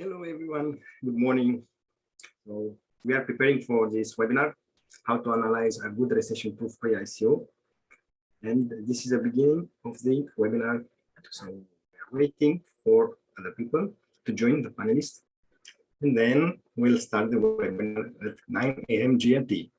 Hello everyone, good morning. So we are preparing for this webinar, how to analyze a good recession-proof pre-ICO. And this is the beginning of the webinar. So we are waiting for other people to join the panelists. And then we'll start the webinar at 9 a.m. GMT.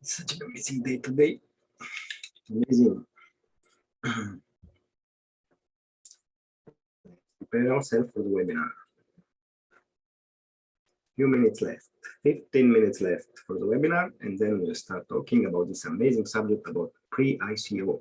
It's such an amazing day today. Amazing. Prepare ourselves for the webinar. Few minutes left, 15 minutes left for the webinar, and then we'll start talking about this amazing subject about pre-ICO.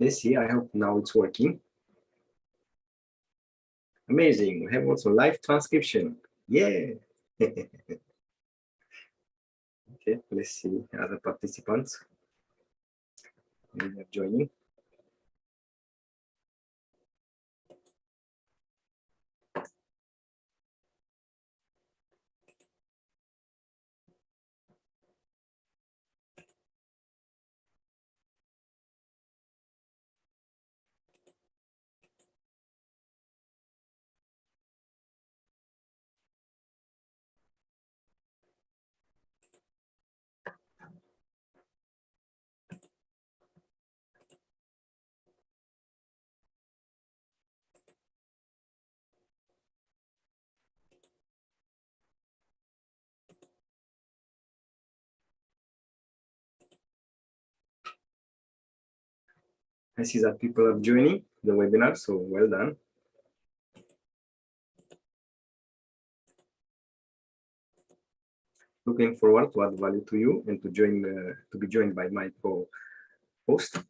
Let's see, I hope now it's working. Amazing, we have also live transcription. Yeah. Okay, let's see other participants we are joining. I see that people are joining the webinar, so well done. Looking forward to add value to you and to join to be joined by my co-host,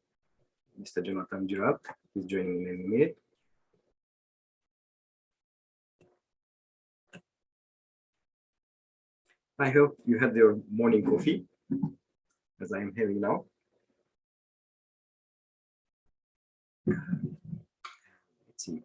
Mr. Jonathan Girard. He's joining in a minute. I hope you had your morning coffee, as I am having now. Let's see.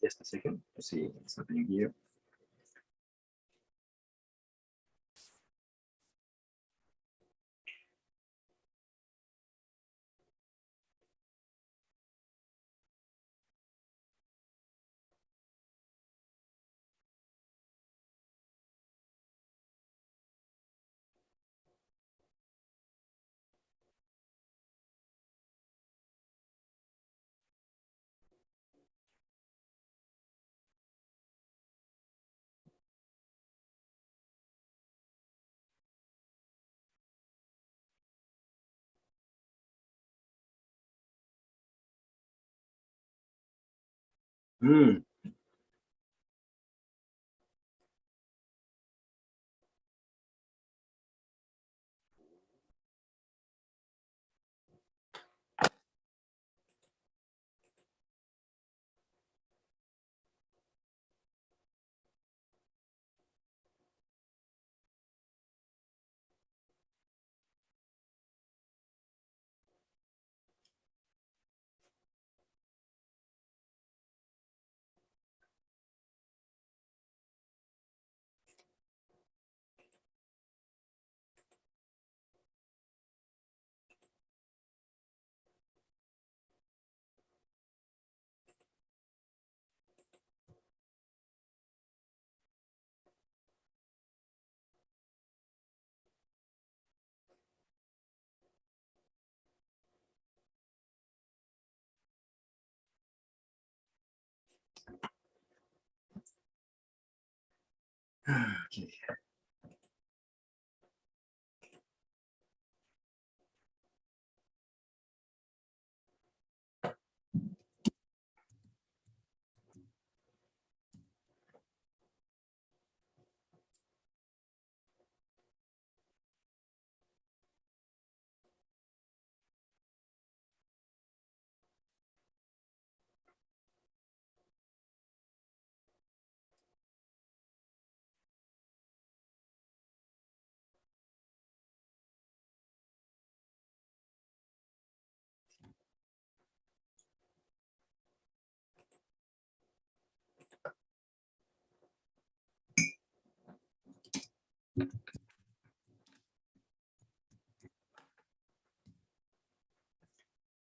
Just a second to see what's happening here. Mm. Okay.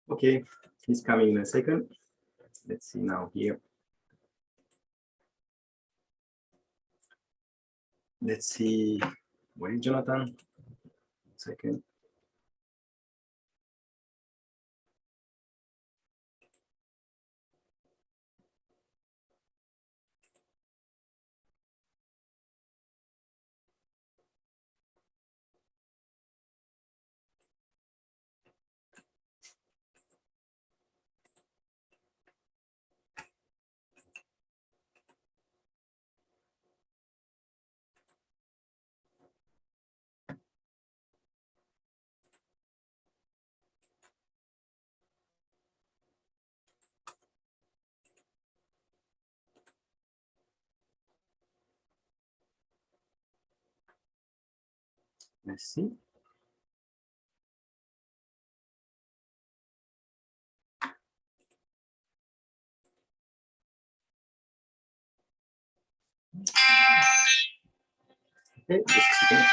Okay, he's coming in a second. Let's see now here. Let's see. Where is Jonathan? Second. Let's see. Okay, just a second.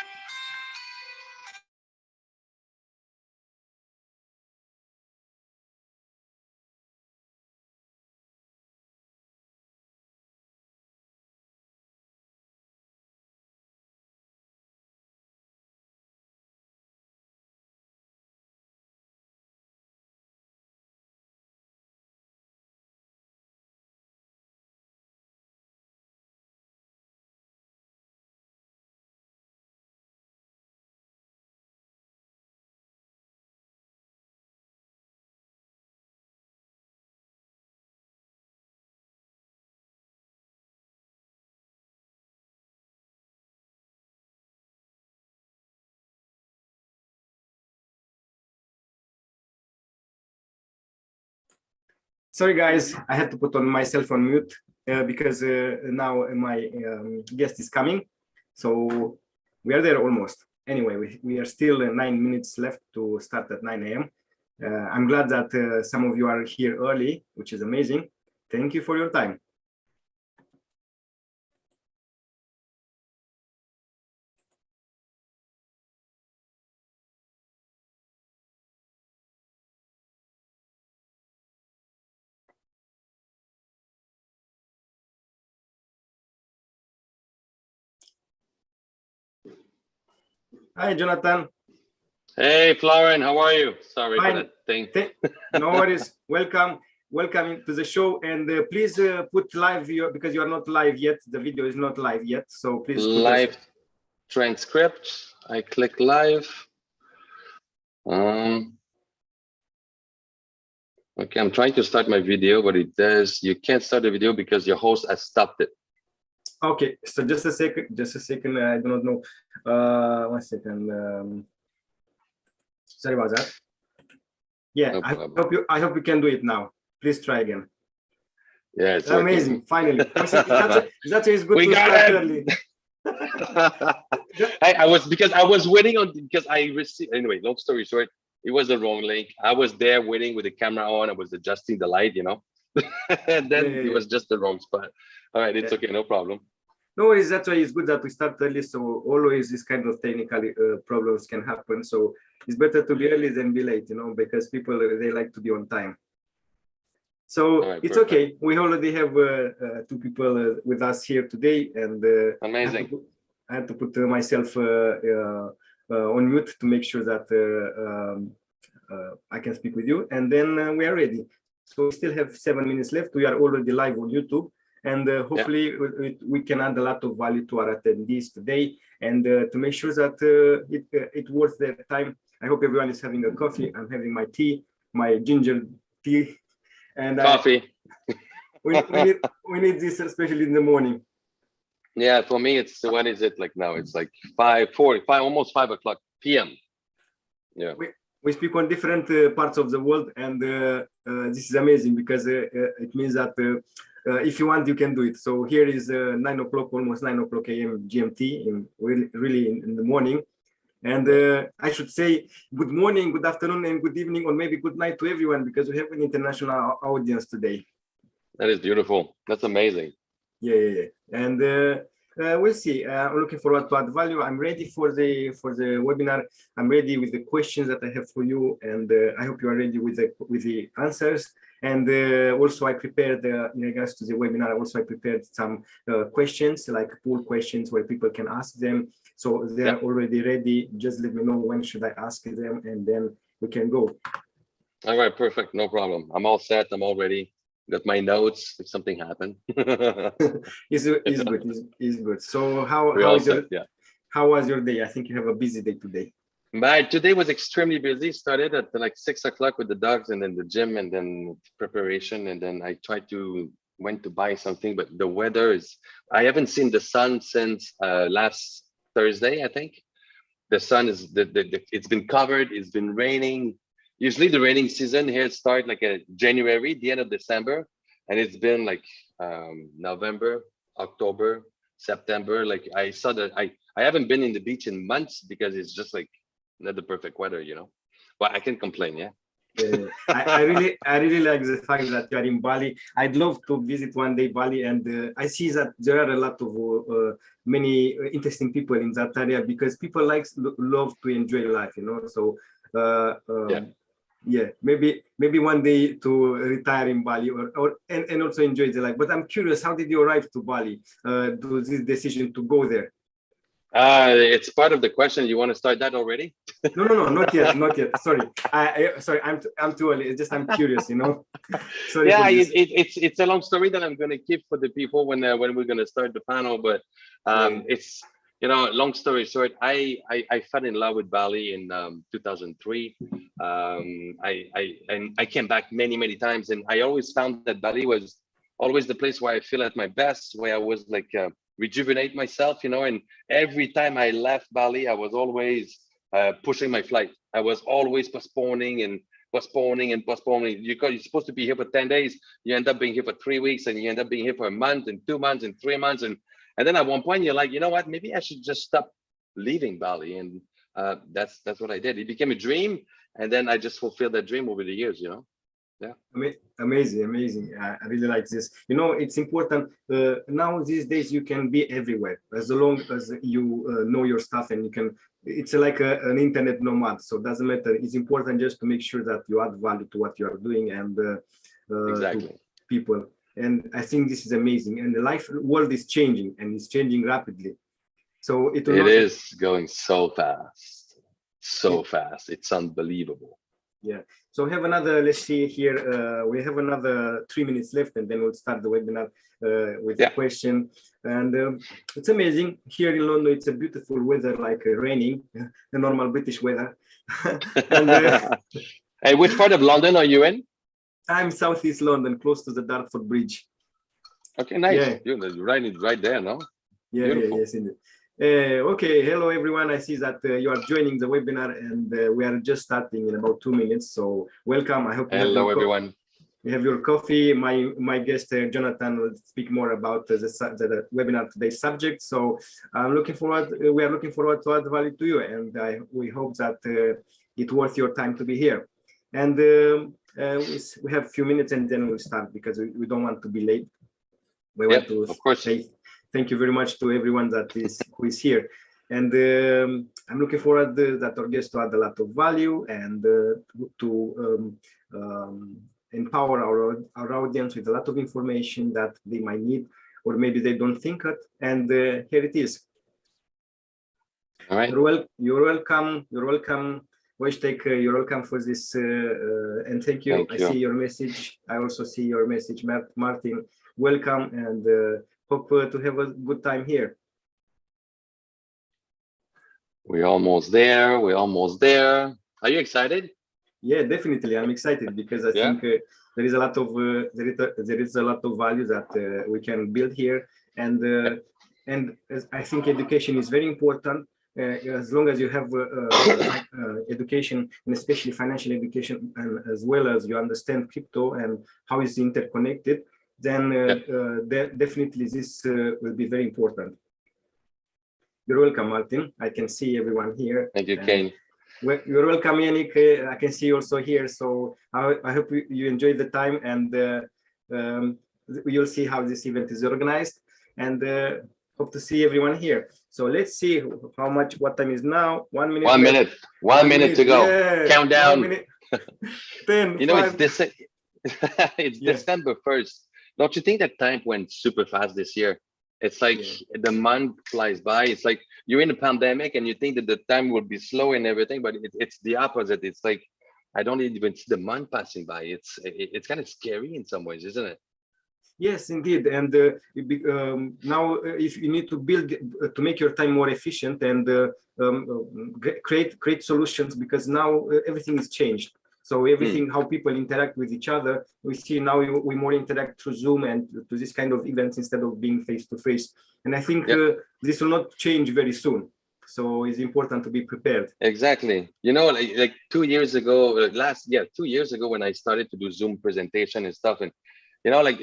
Sorry, guys, I had to put on myself on mute because now my guest is coming. So we are there almost. Anyway, we are still 9 minutes left to start at 9 a.m. I'm glad that some of you are here early, which is amazing. Thank you for your time. Hi, Jonathan. Hey, Florian, how are you? Sorry for that thing. No worries. Welcome to the show. And please put live because you are not live yet. The video is not live yet. So please put live transcript. I click live. Okay, I'm trying to start my video, but it says you can't start the video because your host has stopped it. Okay, so just a second. I do not know. 1 second. Sorry about that. Yeah, No problem. I hope you can do it now. Please try again. Yeah, it's Amazing. working. Finally, that's it's good We to got start it. early. I was waiting on because I received anyway. Long story short, it was the wrong link. I was there waiting with the camera on. I was adjusting the light, and then it Yeah. was just the wrong spot. All right, it's okay, no problem. No worries. That's why it's good that we start early. So always this kind of technical problems can happen. So it's better to be early than be late, because people they like to be on time. So Right, it's perfect. okay. We already have 2 people with us here today, and Amazing. I had to put myself on mute to make sure that I can speak with you, and then we are ready. So we still have 7 minutes left. We are already live on YouTube, and hopefully we can add a lot of value to our attendees today, and to make sure that it worth their time. I hope everyone is having a coffee. I'm having my tea, my ginger tea. And Coffee. we need this, especially in the morning. Yeah, for me, it's what is it like now? It's like 5:45, almost 5 o'clock p.m. Yeah. We speak on different parts of the world, and this is amazing because it means that if you want, you can do it. So here is 9 o'clock, almost 9 o'clock a.m. GMT, really in the morning. And I should say good morning, good afternoon, and good evening, or maybe good night to everyone, because we have an international audience today. That is beautiful. That's amazing. Yeah. And we'll see. I'm looking forward to add value. I'm ready for the webinar. I'm ready with the questions that I have for you, and I hope you are ready with the answers. And also, I prepared in regards to the webinar. Also, I prepared some questions, like poll questions, where people can ask them. So they are already ready. Just let me know when should I ask them, and then we can go. All right, perfect. No problem. I'm all set. I'm all ready. Got my notes if something happened. It's good. It's good. So how was your day? I think you have a busy day today. My today was extremely busy. Started at like 6 o'clock with the dogs, and then the gym, and then preparation, and then I went to buy something, but the weather is. I haven't seen the sun since last Thursday. I think the sun is it's been covered. It's been raining. Usually the raining season here starts like a January, the end of December, and it's been like November, October, September. Like I saw that I haven't been in the beach in months because it's just like not the perfect weather, But I can complain, yeah. I really like the fact that you are in Bali. I'd love to visit one day Bali, and I see that there are a lot of many interesting people in that area, because people love to enjoy life, So maybe one day to retire in Bali and also enjoy the life. But I'm curious, how did you arrive to Bali? Do this decision to go there? It's part of the question. You want to start that already? No, not yet. Sorry, I'm too early. It's just I'm curious, Sorry. Yeah, it's a long story that I'm going to keep for the people when we're going to start the panel. But it's long story short. I fell in love with Bali in 2003. I came back many times, and I always found that Bali was always the place where I feel at my best, where I was like. Rejuvenate myself, and every time I left Bali, I was always pushing my flight. I was always postponing. You're supposed to be here for 10 days. You end up being here for 3 weeks, and you end up being here for a month and 2 months and 3 months. And then at one point you're like, you know what, maybe I should just stop leaving Bali. And that's what I did. It became a dream. And then I just fulfilled that dream over the years, Yeah. Amazing. I really like this. It's important now these days. You can be everywhere as long as you know your stuff, and you can. It's like an internet nomad, so it doesn't matter. It's important just to make sure that you add value to what you are doing and Exactly. to people. And I think this is amazing. And the world is changing, and it's changing rapidly. So it is going so fast. It's unbelievable. Yeah. So we have another, let's see here, we have another 3 minutes left, and then we'll start the webinar with a question. And it's amazing. Here in London, it's a beautiful weather, like raining, the normal British weather. And, hey, which part of London are you in? I'm Southeast London, close to the Dartford Bridge. Okay, nice. Yeah. You're right there, no? Yeah, Beautiful. yes, indeed. Okay, hello everyone. I see that you are joining the webinar, and we are just starting in about 2 minutes. So welcome. I hope you Hello, everyone. You have your coffee. My guest Jonathan will speak more about the webinar today's subject. So I'm looking forward. We are looking forward to add value to you, and we hope that it's worth your time to be here. And we have a few minutes, and then we'll start because we don't want to be late. We want to of course. say thank you very much to everyone who is here. And I'm looking forward that our guests to add a lot of value and to empower our audience with a lot of information that they might need, or maybe they don't think it. And here it is. All right. You're welcome. You're welcome. Wojtek, you're welcome for this, and thank you. I see your message. I also see your message, Martin. Welcome, and hope to have a good time here. We're almost there. We're almost there. Are you excited? Yeah, definitely. I'm excited because I think there is a lot of value that we can build here, and I think education is very important. As long as you have education, and especially financial education, and as well as you understand crypto and how it's interconnected, then definitely this will be very important. You're welcome, Martin. I can see everyone here. Thank you, Kane. You're welcome, Yannick. I can see you also here. So I hope you enjoyed the time, and you'll see how this event is organized, and hope to see everyone here. So let's see what time is now. 1 minute. 1 minute. 1 minute to go. Yeah. Countdown. 1 minute. 10. You know, it's December 1st. Don't you think that time went super fast this year? It's like the month flies by. It's like you're in a pandemic and you think that the time will be slow and everything, but it's the opposite. It's like I don't even see the month passing by. It's kind of scary in some ways, isn't it? Yes, indeed. And now, if you need to build to make your time more efficient and create solutions, because now everything is changed. So everything, how people interact with each other, we see now we more interact through Zoom and to this kind of events instead of being face to face. And I think this will not change very soon. So it's important to be prepared. Exactly. You know, like 2 years ago, 2 years ago when I started to do Zoom presentation and stuff, and you know, like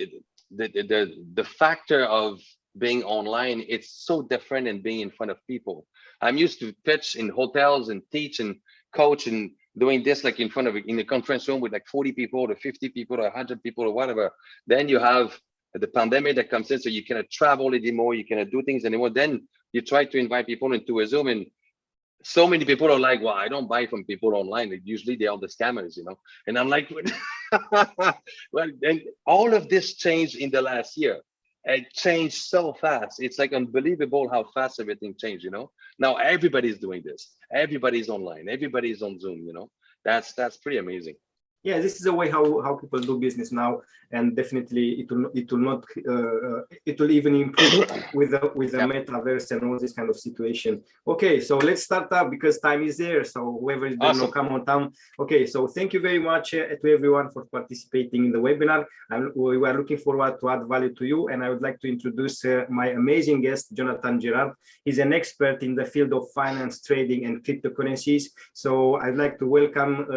the factor of being online, it's so different than being in front of people. I'm used to pitch in hotels and teach and coach and doing this like in a conference room with like 40 people or 50 people or 100 people or whatever. Then you have the pandemic that comes in, so you cannot travel anymore, you cannot do things anymore. Then you try to invite people into a Zoom, and so many people are like, well, I don't buy from people online. Like, usually they're all the scammers, you know. And I'm like, well, and all of this changed in the last year. It changed so fast. It's like unbelievable how fast everything changed, you know. Now everybody's doing this. Everybody's online. Everybody's on Zoom, you know. That's pretty amazing. Yeah, this is the way how people do business now, and definitely it will even improve with the metaverse and all this kind of situation. Okay, so let's start up because time is there. So whoever is there, come on time. Okay, so thank you very much to everyone for participating in the webinar. We are looking forward to add value to you, and I would like to introduce my amazing guest, Jonathan Gerard. He's an expert in the field of finance, trading, and cryptocurrencies. So I'd like to welcome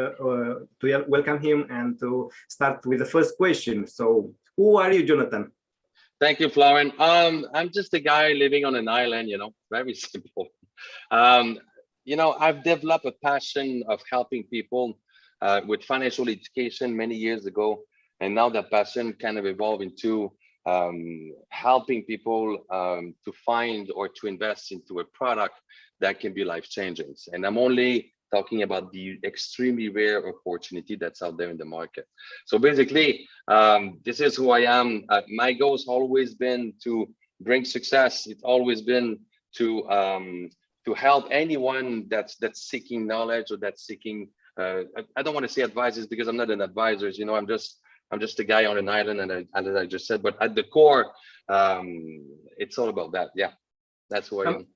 him and to start with the first question. So who are you, Jonathan? Thank you, Florent. I'm just a guy living on an island, you know, very simple. You know, I've developed a passion of helping people with financial education many years ago. And now that passion kind of evolved into helping people to find or to invest into a product that can be life-changing. And I'm only talking about the extremely rare opportunity that's out there in the market. So basically, this is who I am. My goal has always been to bring success. It's always been to help anyone that's seeking knowledge or that's seeking. I don't want to say advisors because I'm not an advisor. You know, I'm just a guy on an island, and as I just said. But at the core, it's all about that. Yeah, that's who I am.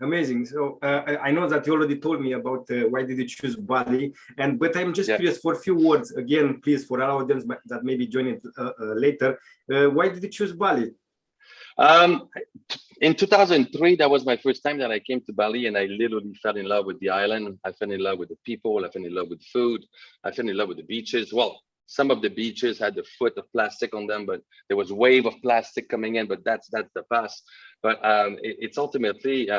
Amazing. So I know that you already told me about why did you choose Bali, but I'm just curious for a few words again, please, for our audience that may be joining later. Why did you choose Bali? In 2003, that was my first time that I came to Bali, and I literally fell in love with the island. I fell in love with the people. I fell in love with the food. I fell in love with the beaches. Well, some of the beaches had a foot of plastic on them, but there was a wave of plastic coming in, but that's the past. But it's ultimately,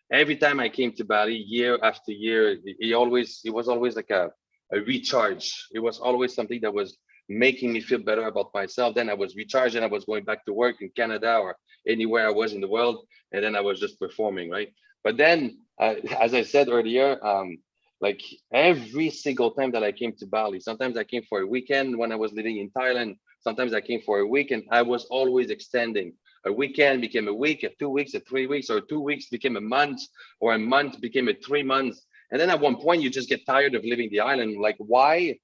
every time I came to Bali, year after year, it was always like a recharge. It was always something that was making me feel better about myself. Then I was recharging. I was going back to work in Canada or anywhere I was in the world, and then I was just performing, right? But then, as I said earlier, like every single time that I came to Bali, sometimes I came for a weekend when I was living in Thailand. Sometimes I came for a week, and I was always extending. A weekend became a week, a 2 weeks, a 3 weeks, or 2 weeks became a month, or a month became a 3 months. And then at one point, you just get tired of living the island. Like, why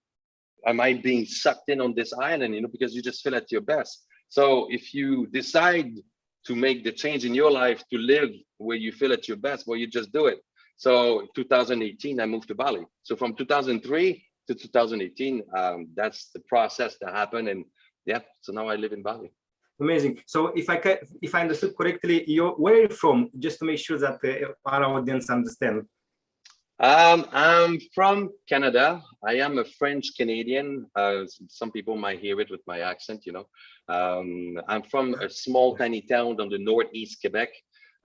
am I being sucked in on this island? You know, because you just feel at your best. So if you decide to make the change in your life to live where you feel at your best, well, you just do it. So 2018, I moved to Bali. So from 2003 to 2018, that's the process that happened. And yeah, so now I live in Bali. Amazing. So if I understood correctly, where are you from? Just to make sure that our audience understand. I'm from Canada. I am a French Canadian. Some people might hear it with my accent, you know. I'm from a small, tiny town on the northeast Quebec.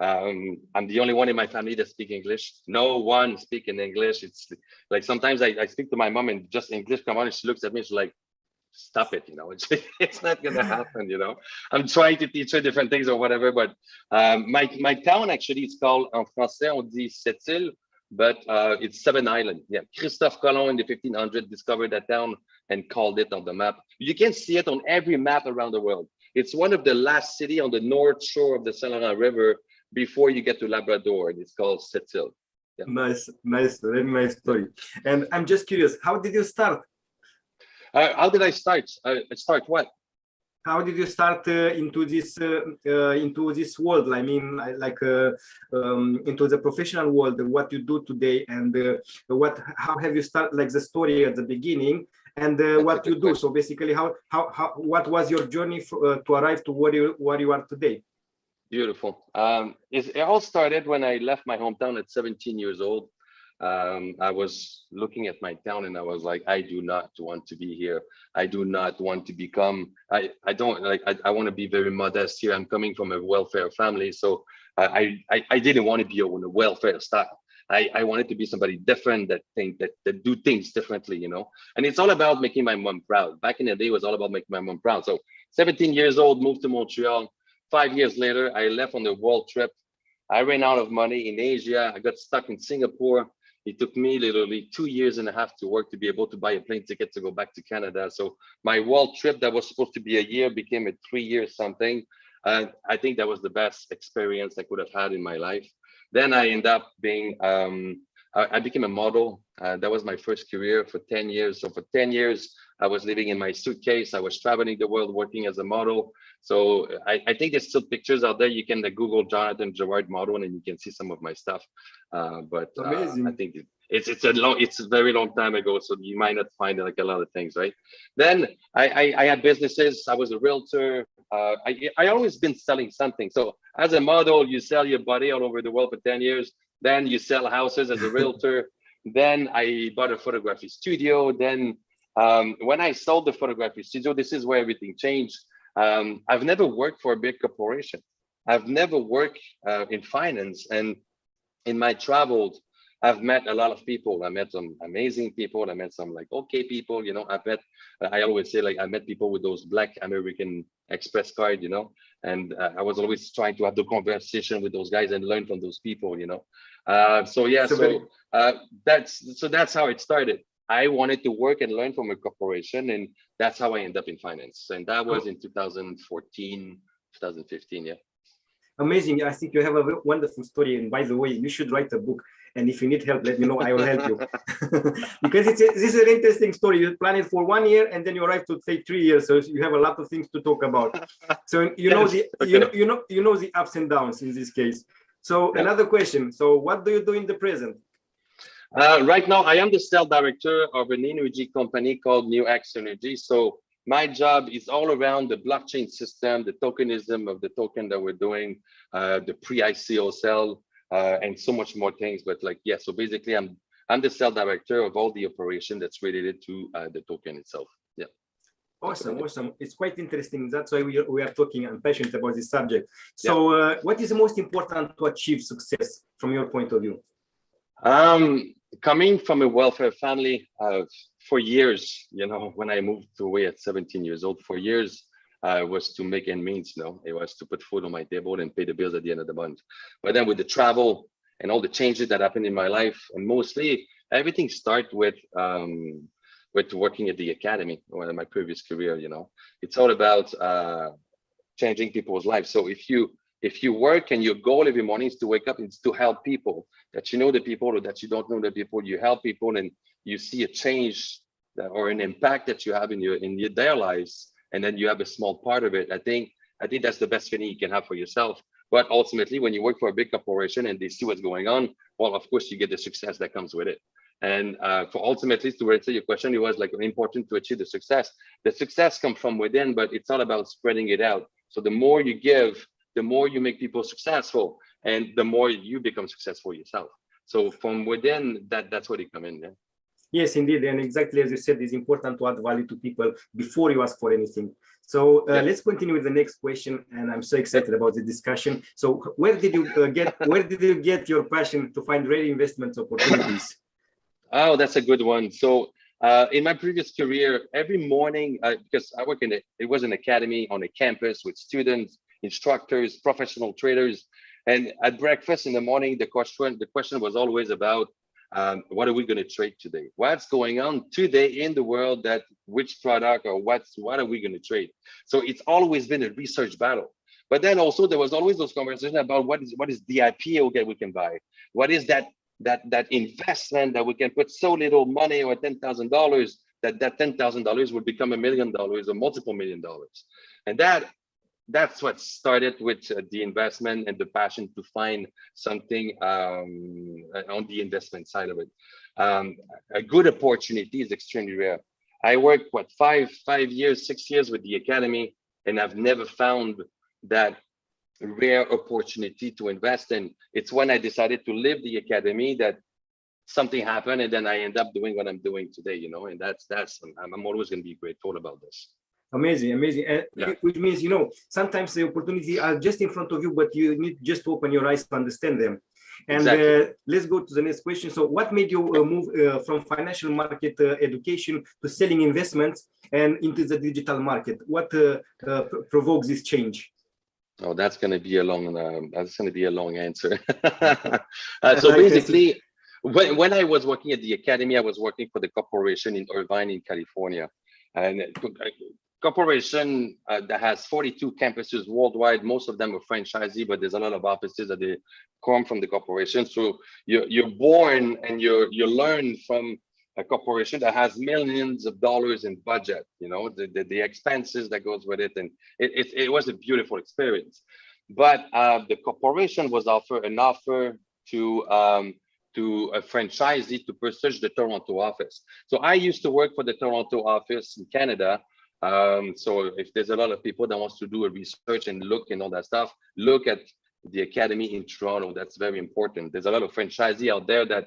I'm the only one in my family that speaks English. No one speaks in English. It's like sometimes I speak to my mom and just English come on, and she looks at me, she's like, stop it, you know, it's not gonna happen, you know. I'm trying to teach her different things or whatever, but my town actually is called, en français on dit Sept-Îles, but it's 7 Island. Yeah, Christophe Colomb in the 1500s discovered that town and called it on the map. You can see it on every map around the world. It's one of the last city on the north shore of the Saint Laurent River before you get to Labrador. It's called Sept-Îles. Yeah. Nice, very nice story. And I'm just curious, how did you start? How did I start? Start what? How did you start into this world? I mean, like into the professional world, what you do today, and how have you started? Like the story at the beginning, and what you do. So basically, what was your journey to arrive to where you are today? Beautiful. It all started when I left my hometown at 17 years old. I was looking at my town and I was like, I do not want to be here. I do not want to become, I want to be very modest here. I'm coming from a welfare family. So I didn't want to be on a welfare style. I wanted to be somebody different that do things differently, you know. And it's all about making my mom proud. Back in the day, it was all about making my mom proud. So 17 years old, moved to Montreal. 5 years later, I left on the world trip. I ran out of money in Asia. I got stuck in Singapore. It took me literally 2.5 years to work to be able to buy a plane ticket to go back to Canada. So my world trip that was supposed to be a year became a 3 years something. I think that was the best experience I could have had in my life. Then I ended up being, I became a model. That was my first career for 10 years. So for 10 years, I was living in my suitcase. I was traveling the world working as a model. So I think there's still pictures out there. You can Google Jonathan Gerard model and you can see some of my stuff. But I think it's a very long time ago. So you might not find like a lot of things, right? Then I had businesses. I was a realtor. I always been selling something. So as a model, you sell your body all over the world for 10 years. Then you sell houses as a realtor. Then I bought a photography studio. Then when I sold the photography studio, this is where everything changed. I've never worked for a big corporation. I've never worked in finance. And in my travels, I've met a lot of people. I met some amazing people. I met some like okay people, you know. I always say like I met people with those black American Express card, you know. And I was always trying to have the conversation with those guys and learn from those people, you know. That's how it started. I wanted to work and learn from a corporation, and that's how I ended up in finance. And that was in 2014, 2015, yeah. Amazing. I think you have a wonderful story. And by the way, you should write a book. And if you need help, let me know. I will help you. Because this is an interesting story. You plan it for 1 year and then you arrive to take 3 years. So you have a lot of things to talk about. So you know the ups and downs in this case. So another question. So what do you do in the present? Right now, I am the sales director of an energy company called New X Energy. So my job is all around the blockchain system, the tokenism of the token that we're doing, the pre-ICO sell, and so much more things. But like, yeah, so basically I'm the sales director of all the operation that's related to the token itself. Yeah. Awesome, awesome. It's quite interesting. That's why we are talking. I'm passionate about this subject. So what is the most important to achieve success from your point of view? Coming from a welfare family, for years, when I moved away at 17 years old, for years, was to make ends meet. It was to put food on my table and pay the bills at the end of the month. But then with the travel and all the changes that happened in my life, and mostly everything started with working at the academy or in my previous career. It's all about changing people's lives. So if you work and your goal every morning is to wake up, it's to help people, that you know the people or that you don't know the people, you help people and you see a change or an impact that you have in their lives, and then you have a small part of it. I think that's the best feeling you can have for yourself. But ultimately, when you work for a big corporation and they see what's going on, well, of course, you get the success that comes with it. And for ultimately, to answer your question, it was like important to achieve the success. The success comes from within, but it's all about spreading it out. So the more you give, the more you make people successful, and the more you become successful yourself. So from within, that's where they come in. Yeah? Yes, indeed. And exactly as you said, it's important to add value to people before you ask for anything. So let's continue with the next question. And I'm so excited about the discussion. So where did you get your passion to find rare investment opportunities? Oh, that's a good one. So in my previous career, every morning, because I work it was an academy on a campus with students, instructors, professional traders. And at breakfast in the morning, the question was always about what are we going to trade today? What's going on today in the world, that which product or what are we going to trade? So it's always been a research battle. But then also there was always those conversations about what is the IPO that we can buy? What is that investment that we can put so little money or $10,000 that $10,000 would become $1 million or multiple $1 million? And that's what started with the investment and the passion to find something on the investment side of it. A good opportunity is extremely rare. I worked 6 years with the academy, and I've never found that rare opportunity to invest in. It's when I decided to leave the academy that something happened, and then I end up doing what I'm doing today, and I'm always going to be grateful about this. Amazing. Which means, sometimes the opportunities are just in front of you, but you need just to open your eyes to understand them. And exactly. Let's go to the next question. So what made you move from financial market education to selling investments and into the digital market? What provokes this change? Oh, that's going to be a long answer. So basically, when I was working at the academy, I was working for the corporation in Irvine, in California, and corporation that has 42 campuses worldwide. Most of them are franchisee, but there's a lot of offices that they come from the corporation. So you're born and you learn from a corporation that has millions of dollars in budget, the expenses that goes with it. And it was a beautiful experience. But the corporation was an offer to a franchisee to purchase the Toronto office. So I used to work for the Toronto office in Canada. So if there's a lot of people that wants to do a research and look and all that stuff, look at the academy in Toronto. That's very important. There's a lot of franchisee out there that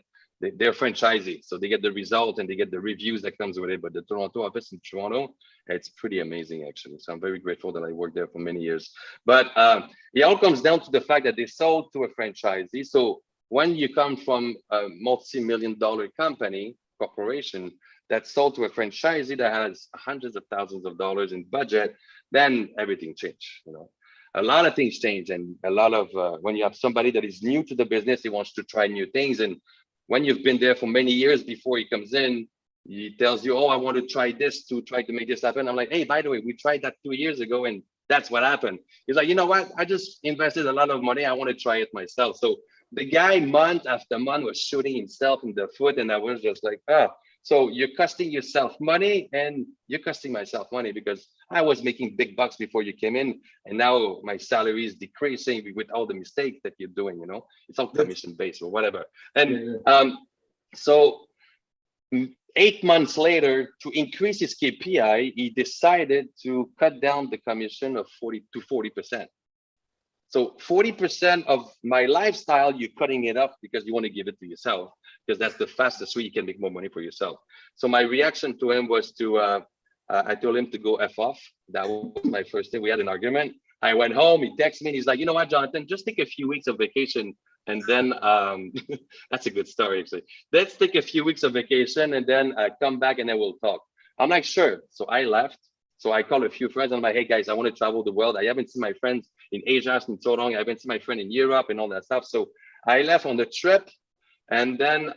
they're franchisee, so they get the result and they get the reviews that comes with it. But the Toronto office in Toronto, it's pretty amazing actually. So I'm very grateful that I worked there for many years. But it all comes down to the fact that they sold to a franchisee. So when you come from a multi-million-dollar corporation that sold to a franchisee that has hundreds of thousands of dollars in budget, then everything changed. A lot of things change, and a lot of when you have somebody that is new to the business, he wants to try new things, and when you've been there for many years before he comes in, he tells you, oh, I want to try this to try to make this happen. I'm like, hey, by the way, we tried that 2 years ago and that's what happened. He's like, you know what? I just invested a lot of money. I want to try it myself. So the guy month after month was shooting himself in the foot. And I was just like, so you're costing yourself money and you're costing myself money, because I was making big bucks before you came in, and now my salary is decreasing with all the mistakes that you're doing. You know, it's all commission based or whatever. And so 8 months later, to increase his KPI, he decided to cut down the commission of 40 to 40%. So 40% of my lifestyle, you're cutting it up because you want to give it to yourself, because that's the fastest way you can make more money for yourself. So my reaction to him was to, I told him to go F off. That was my first thing. We had an argument. I went home, he texted me, and he's like, you know what, Jonathan, just take a few weeks of vacation. And then, that's a good story, actually. Let's take a few weeks of vacation and then come back and then we'll talk. I'm like, sure. So I left. So I called a few friends. I'm like, hey guys, I want to travel the world. I haven't seen my friends in Asia in so long. I haven't seen my friend in Europe and all that stuff. So I left on the trip. And then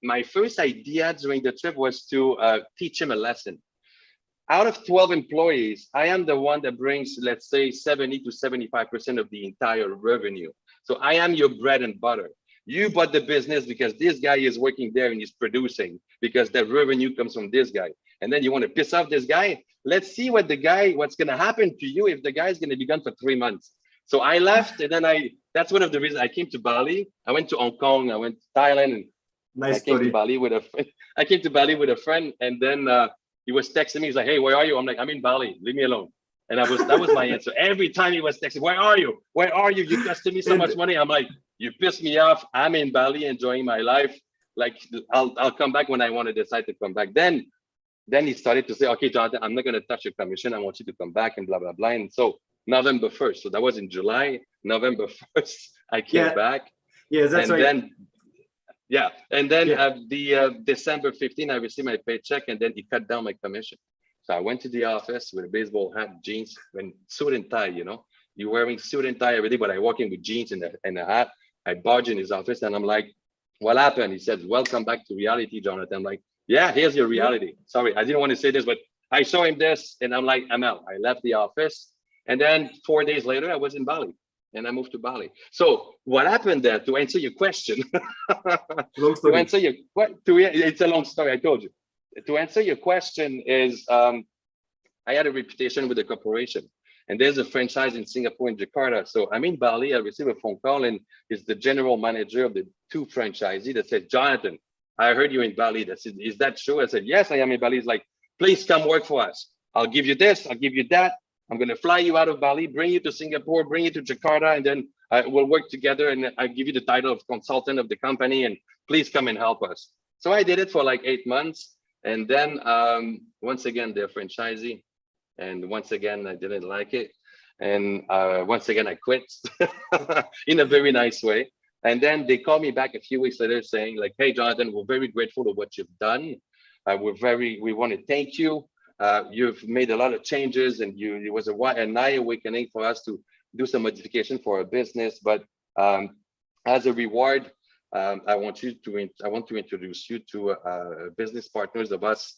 my first idea during the trip was to teach him a lesson. Out of 12 employees, I am the one that brings, let's say, 70 to 75% of the entire revenue. So I am your bread and butter. You bought the business because this guy is working there and he's producing, because the revenue comes from this guy. And then you want to piss off this guy? Let's see what's going to happen to you if the guy's going to be gone for 3 months. So I left, and then that's one of the reasons I came to Bali. I went to Hong Kong, I went to Thailand, and I came to Bali with a friend, and then he was texting me. He's like, hey, where are you? I'm like, I'm in Bali, leave me alone. And that was my answer. Every time he was texting, where are you? Where are you? You costed me so much money. I'm like, you pissed me off. I'm in Bali enjoying my life. Like, I'll come back when I want to decide to come back. Then he started to say, okay, Jonathan, I'm not going to touch your commission. I want you to come back and blah, blah, blah. And so November 1st. So that was in July. November 1st, I came back. Yeah, that's right. And then the December 15th, I received my paycheck, and then he cut down my commission. So I went to the office with a baseball hat, jeans, and suit and tie. You know, you're wearing suit and tie every day, but I walk in with jeans and a hat. I barge in his office, and I'm like, what happened? He said, welcome back to reality, Jonathan. I'm like, yeah, here's your reality. Sorry, I didn't want to say this, but I saw him this, and I'm like, I'm out. I left the office, and then 4 days later, I was in Bali. And I moved to Bali. So what happened there, to answer your question, it's a long story, I told you. To answer your question is, I had a reputation with the corporation, and there's a franchise in Singapore and Jakarta. So I'm in Bali, I received a phone call, and it's the general manager of the two franchisees that said, Jonathan, I heard you in Bali. That said, is that true? I said, yes, I am in Bali. He's like, please come work for us. I'll give you this, I'll give you that. I'm going to fly you out of Bali, bring you to Singapore, bring you to Jakarta, and then we'll work together, and I'll give you the title of consultant of the company, and please come and help us. So I did it for like 8 months. And then once again, they're franchisee. And once again, I didn't like it. And once again, I quit in a very nice way. And then they called me back a few weeks later saying like, hey, Jonathan, we're very grateful for what you've done. We want to thank you. You've made a lot of changes, and it was an eye awakening for us to do some modification for our business. But as a reward, I want to introduce you to business partners of us.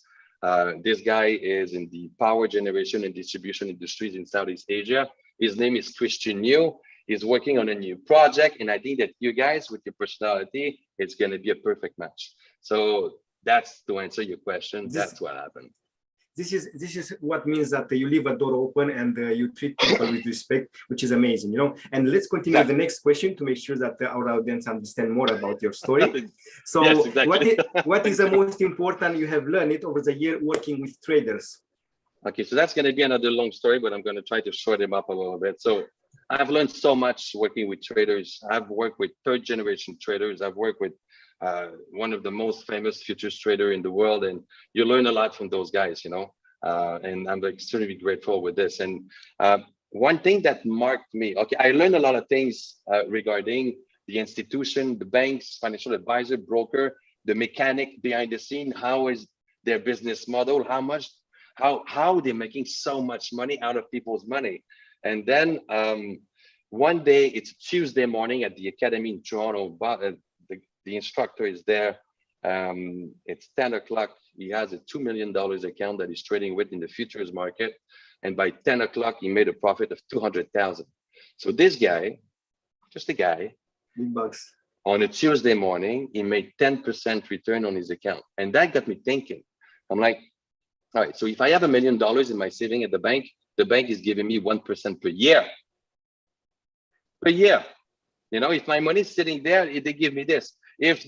This guy is in the power generation and distribution industries in Southeast Asia. His name is Christian New. He's working on a new project, and I think that you guys, with your personality, it's going to be a perfect match. So that's to answer your question. That's what happened. This is what means that you leave a door open and you treat people with respect, which is amazing, you know. And let's continue with the next question to make sure that our audience understand more about your story. So yes, exactly. what is the most important you have learned it over the year working with traders? Okay, so that's going to be another long story, but I'm going to try to short them up a little bit. So I've learned so much working with traders. I've worked with third generation traders. I've worked with one of the most famous futures trader in the world, and you learn a lot from those guys, you know. And I'm extremely grateful with this. And one thing that marked me, okay, I learned a lot of things regarding the institution, the banks, financial advisor, broker, the mechanic behind the scene. How is their business model? How they're making so much money out of people's money? And then one day, it's Tuesday morning at the academy in Toronto. The instructor is there. It's 10 o'clock. He has a $2 million account that he's trading with in the futures market. And by 10 o'clock, he made a profit of 200,000. So this guy, just a guy, big bucks. On a Tuesday morning, he made 10% return on his account. And that got me thinking. I'm like, all right, so if I have $1 million in my saving at the bank, the bank is giving me 1% per year. Per year. You know, if my money is sitting there, they give me this. If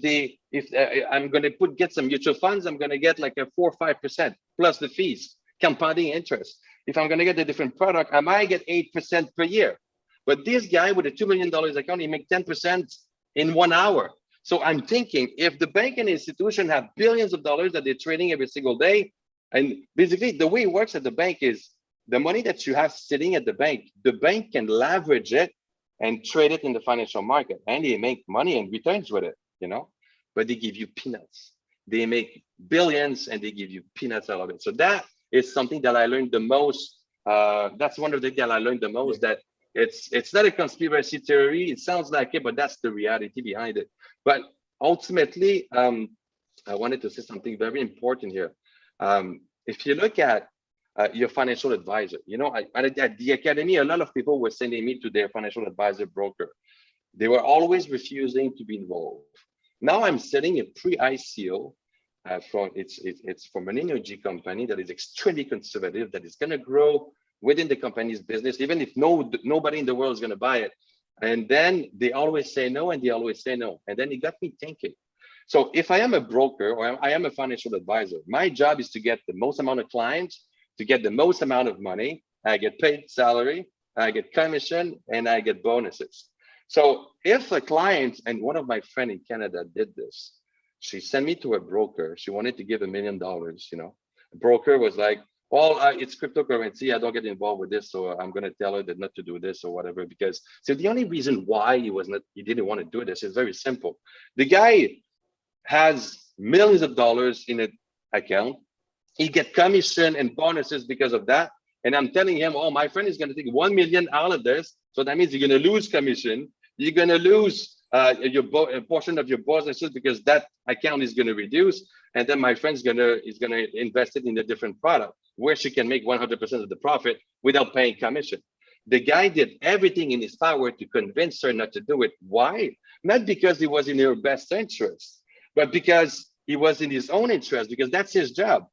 I'm going to get some mutual funds, I'm going to get like a 4 or 5% plus the fees, compounding interest. If I'm going to get a different product, I might get 8% per year. But this guy with a $2 million account, he make 10% in 1 hour. So I'm thinking, if the banking institution have billions of dollars that they're trading every single day, and basically the way it works at the bank is the money that you have sitting at the bank can leverage it and trade it in the financial market, and they make money and returns with it, you know, but they give you peanuts. They make billions and they give you peanuts out of it. So that is something that I learned the most. That's one of the things that I learned the most, that it's not a conspiracy theory. It sounds like it, but that's the reality behind it. But ultimately, I wanted to say something very important here. If you look at your financial advisor, you know, at the academy, a lot of people were sending me to their financial advisor broker. They were always refusing to be involved. Now I'm selling a pre-ICO it's from an energy company that is extremely conservative, that is going to grow within the company's business, even if nobody in the world is going to buy it. And then they always say no, and they always say no. And then it got me thinking. So if I am a broker or I am a financial advisor, my job is to get the most amount of clients, to get the most amount of money. I get paid salary, I get commission, and I get bonuses. So if a client, and one of my friends in Canada did this, she sent me to a broker. She wanted to give $1 million, you know. The broker was like, well, it's cryptocurrency. I don't get involved with this, so I'm going to tell her that not to do this or whatever. Because so the only reason why he didn't want to do this is very simple. The guy has millions of dollars in an account. He get commission and bonuses because of that. And I'm telling him, oh, my friend is going to take 1 million out of this. So that means you're going to lose commission. You're going to lose a portion of your bonuses because that account is going to reduce. And then my friend's is going to invest it in a different product where she can make 100% of the profit without paying commission. The guy did everything in his power to convince her not to do it. Why? Not because he was in her best interest, but because he was in his own interest, because that's his job.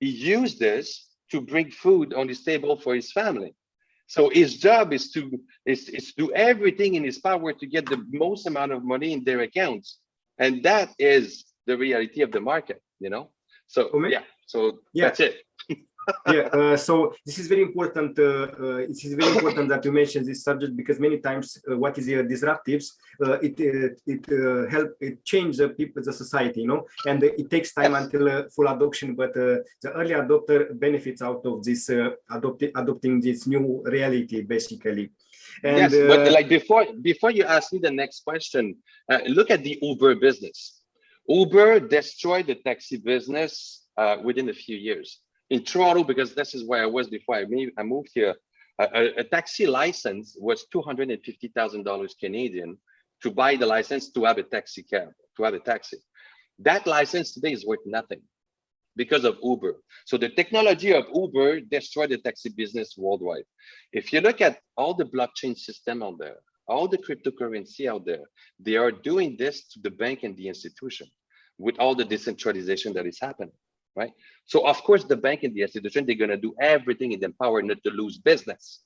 He used this to bring food on his table for his family. So his job is to do everything in his power to get the most amount of money in their accounts. And that is the reality of the market, you know? So that's it. So this is very important. It is very important that you mention this subject, because many times what is disruptives, it changes the people, the society, you know, and it takes time until full adoption. But the early adopter benefits out of this adopting this new reality, basically. And, yes, but like before you ask me the next question, look at the Uber business. Uber destroyed the taxi business within a few years. In Toronto, because this is where I was before I moved here, a taxi license was $250,000 Canadian to buy the license to have a taxi cab, to have a taxi. That license today is worth nothing because of Uber. So the technology of Uber destroyed the taxi business worldwide. If you look at all the blockchain system out there, all the cryptocurrency out there, they are doing this to the bank and the institution with all the decentralization that is happening. Right. So of course, the bank and the institution, they're going to do everything in their power not to lose business.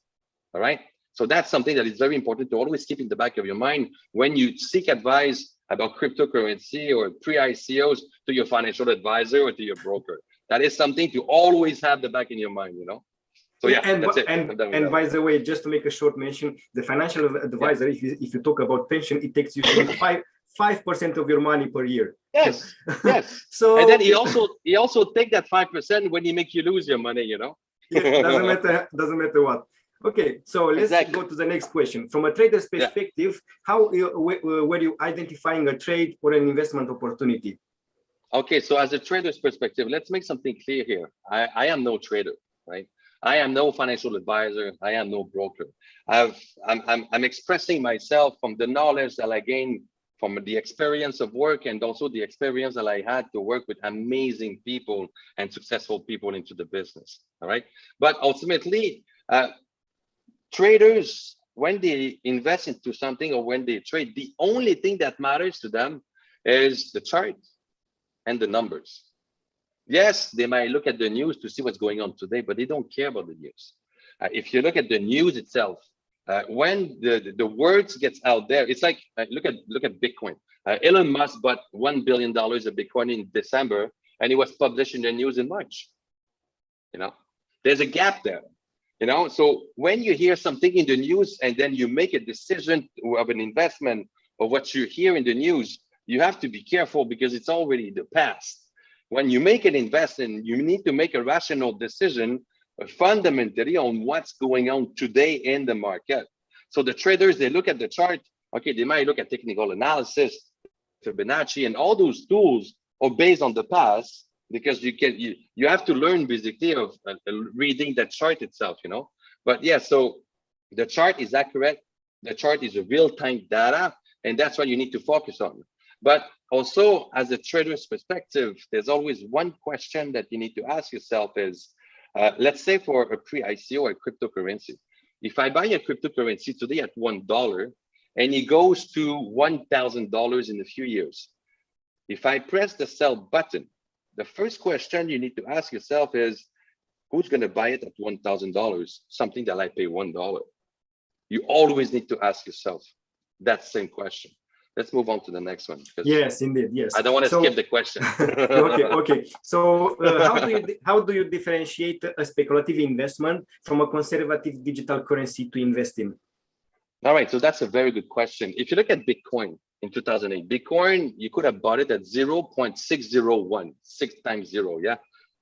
All right. So that's something that is very important to always keep in the back of your mind when you seek advice about cryptocurrency or pre-ICOs to your financial advisor or to your broker. That is something to always have the back in your mind, you know. So that's it. And by the way, just to make a short mention, the financial advisor, if you talk about pension, it takes usually 5% of your money per year. Yes. So and then he also take that 5% when he make you lose your money, you know. doesn't matter what. Okay, so let's go to the next question. From a trader's perspective, how were you identifying a trade or an investment opportunity? Okay, so as a trader's perspective, let's make something clear here. I am no trader, right? I am no financial advisor. I am no broker. I'm expressing myself from the knowledge that I gained from the experience of work, and also the experience that I had to work with amazing people and successful people into the business. All right. But ultimately, traders, when they invest into something or when they trade, the only thing that matters to them is the chart and the numbers. Yes, they might look at the news to see what's going on today, but they don't care about the news. If you look at the news itself, when the words gets out there, it's like look at Bitcoin. Elon Musk bought $1 billion of Bitcoin in December, and it was published in the news in March. You know, there's a gap there. You know, so when you hear something in the news and then you make a decision of an investment of what you hear in the news, you have to be careful because it's already the past. When you make an investment, you need to make a rational decision fundamentally on what's going on today in the market. So the traders, they look at the chart. Okay, they might look at technical analysis, Fibonacci, and all those tools are based on the past, because you have to learn basically of reading that chart itself, you know. But yeah, so the chart is accurate. The chart is a real-time data, and that's what you need to focus on. But also, as a trader's perspective, there's always one question that you need to ask yourself is, let's say for a pre-ICO or cryptocurrency, if I buy a cryptocurrency today at $1 and it goes to $1,000 in a few years, if I press the sell button, the first question you need to ask yourself is, who's going to buy it at $1,000, something that I pay $1? You always need to ask yourself that same question. Let's move on to the next one. Yes, indeed. Yes. I don't want to skip the question. Okay. So how do you differentiate a speculative investment from a conservative digital currency to invest in? All right. So that's a very good question. If you look at Bitcoin in 2008, Bitcoin, you could have bought it at 0.601, 6 times 0. Yeah.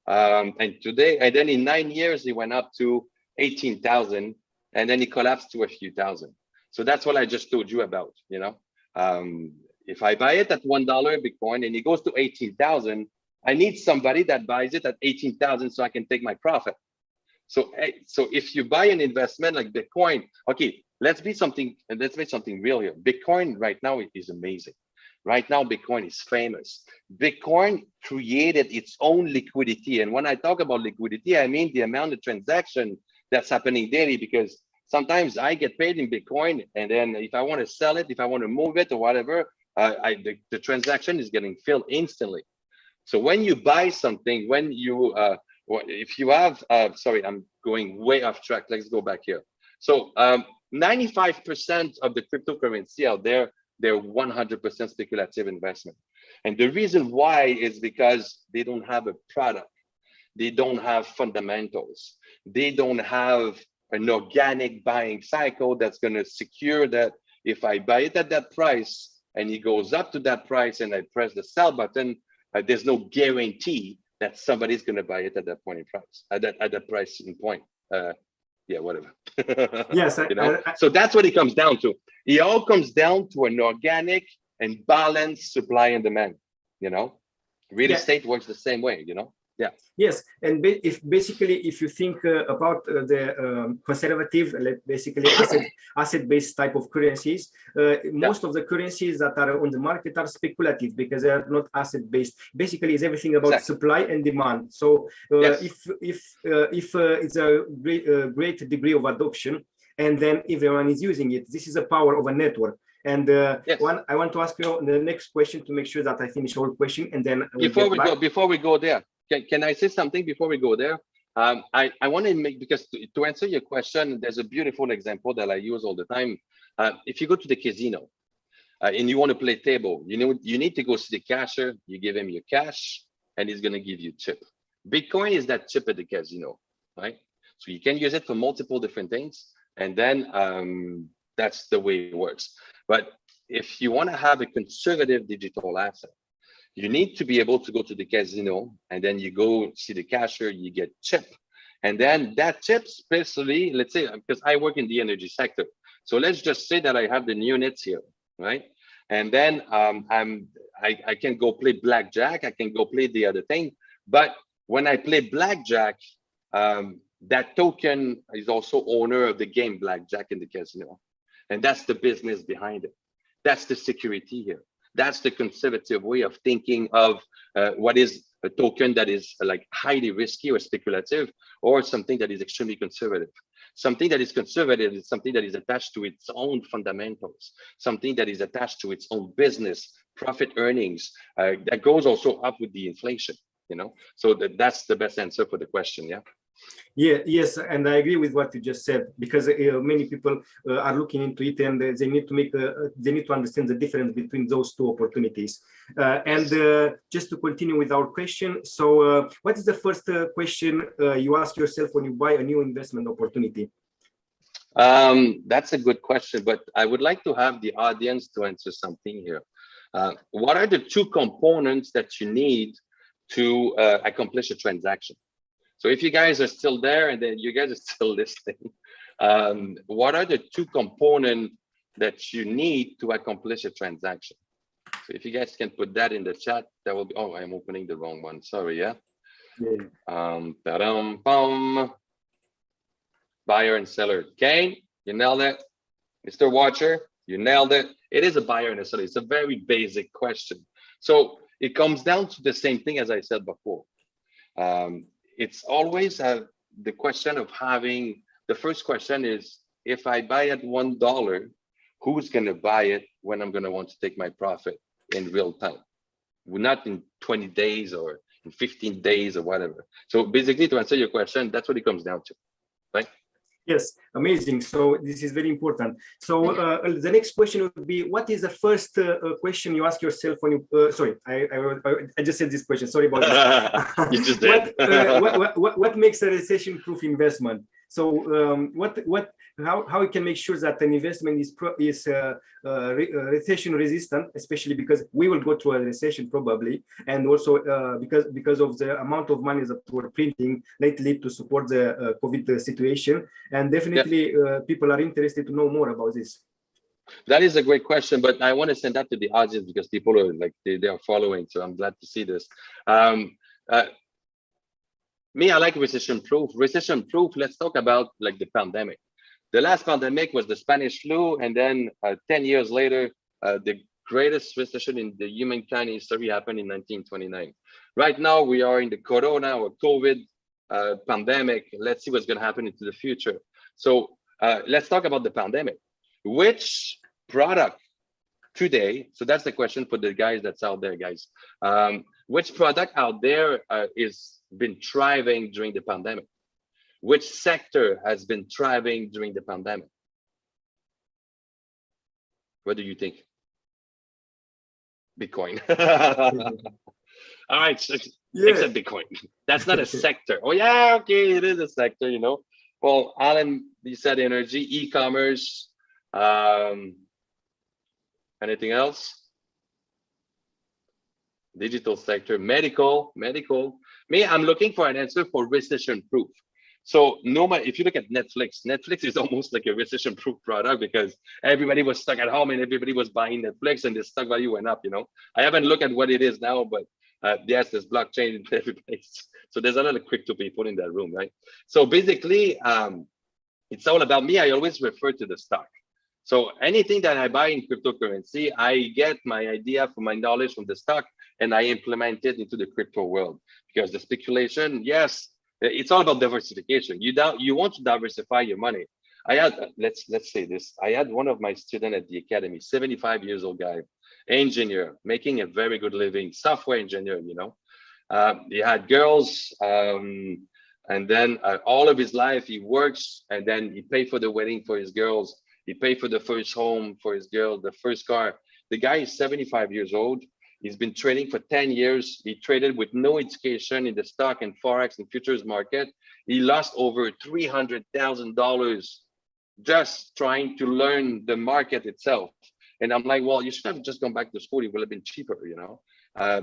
And today, and then in 9 years, it went up to 18,000, and then it collapsed to a few thousand. So that's what I just told you about, you know. If I buy it at $1 Bitcoin and it goes to 18,000, I need somebody that buys it at 18,000 so I can take my profit. So if you buy an investment like Bitcoin, okay, let's make something real here. Bitcoin right now is amazing. Right now, Bitcoin is famous. Bitcoin created its own liquidity. And when I talk about liquidity, I mean the amount of transaction that's happening daily, because sometimes I get paid in Bitcoin, and then if I want to sell it, if I want to move it or whatever, the transaction is getting filled instantly. So when you buy something, when you, if you have, sorry, I'm going way off track. Let's go back here. So 95% of the cryptocurrency out there, they're 100% speculative investment. And the reason why is because they don't have a product. They don't have fundamentals. They don't have an organic buying cycle that's going to secure that if I buy it at that price and it goes up to that price and I press the sell button, there's no guarantee that somebody's going to buy it at that point in price, at that price in point. Yeah, whatever. Yes, you know? So that's what it comes down to. It all comes down to an organic and balanced supply and demand. You know, real estate works the same way. You know. Yeah. Yes, and if you think about the conservative, basically asset-based type of currencies, most of the currencies that are on the market are speculative because they are not asset-based. Basically, it's everything about supply and demand. So if it's a great degree of adoption, and then everyone is using it, this is the power of a network. And I want to ask you the next question to make sure that I finish all question, and then before we go there. Can I say something before we go there? I want to make, because to answer your question, there's a beautiful example that I use all the time. If you go to the casino and you want to play table, you need to go see the cashier. You give him your cash, and he's going to give you chip. Bitcoin is that chip at the casino, right? So you can use it for multiple different things, and then that's the way it works. But if you want to have a conservative digital asset, you need to be able to go to the casino, and then you go see the cashier, you get chip. And then that chip, especially, let's say, because I work in the energy sector. So let's just say that I have the units here, right? And then I can go play blackjack, I can go play the other thing. But when I play blackjack, that token is also owner of the game blackjack in the casino. And that's the business behind it. That's the security here. That's the conservative way of thinking of what is a token that is like highly risky or speculative, or something that is extremely conservative. Something that is conservative is something that is attached to its own fundamentals, something that is attached to its own business, profit earnings, that goes also up with the inflation, you know? So that's the best answer for the question, yeah? Yeah, yes, and I agree with what you just said, because many people are looking into it, and they need to they need to understand the difference between those two opportunities. And just to continue with our question, so what is the first question you ask yourself when you buy a new investment opportunity? That's a good question, but I would like to have the audience to answer something here. What are the two components that you need to accomplish a transaction? So if you guys are still there and then you guys are still listening, what are the two components that you need to accomplish a transaction? So if you guys can put that in the chat, that will be, oh, I'm opening the wrong one. Sorry, yeah. Buyer and seller. Kane, you nailed it. Mr. Watcher, you nailed it. It is a buyer and a seller. It's a very basic question. So it comes down to the same thing as I said before. It's always the question of having, the first question is, if I buy at $1, who's going to buy it when I'm going to want to take my profit in real time? Not in 20 days or in 15 days or whatever. So basically, to answer your question, that's what it comes down to, right? Yes, amazing. So this is very important. So the next question would be, what is the first question you ask yourself when you, sorry, I just said this question, sorry about this. You just did. What makes a recession-proof investment? So how we can make sure that an investment is recession resistant, especially because we will go through a recession probably, and also because of the amount of money that we're printing lately to support the COVID situation, and definitely people are interested to know more about this. That is a great question, but I want to send that to the audience because people are like they are following, so I'm glad to see this. Me, I like recession-proof. Recession-proof, let's talk about like the pandemic. The last pandemic was the Spanish flu, and then 10 years later, the greatest recession in the humankind history happened in 1929. Right now, we are in the corona or COVID pandemic. Let's see what's going to happen into the future. So let's talk about the pandemic. Which product today, so that's the question for the guys that's out there, guys. Which product out there is been thriving during the pandemic? Which sector has been thriving during the pandemic? What do you think? Bitcoin. All right, so, except Bitcoin. That's not a sector. Oh yeah, okay, it is a sector, you know. Well, Alan, you said energy, e-commerce, anything else? Digital sector, medical. Me, I'm looking for an answer for recession-proof. So no matter if you look at Netflix is almost like a recession-proof product because everybody was stuck at home and everybody was buying Netflix and the stock value went up. You know, I haven't looked at what it is now, but yes, there's blockchain in every place. So there's a lot of crypto people in that room, right? So basically, it's all about me. I always refer to the stock. So anything that I buy in cryptocurrency, I get my idea from my knowledge from the stock and I implement it into the crypto world because the speculation, yes, it's all about diversification. You want to diversify your money. I had, let's say this. I had one of my students at the academy, 75 years old guy, engineer, making a very good living, software engineer, you know. He had girls, and then all of his life he works and then he paid for the wedding for his girls. He paid for the first home for his girl, the first car. The guy is 75 years old. He's been trading for 10 years. He traded with no education in the stock and Forex and futures market. He lost over $300,000 just trying to learn the market itself. And I'm like, well, you should have just gone back to school. It would have been cheaper, you know.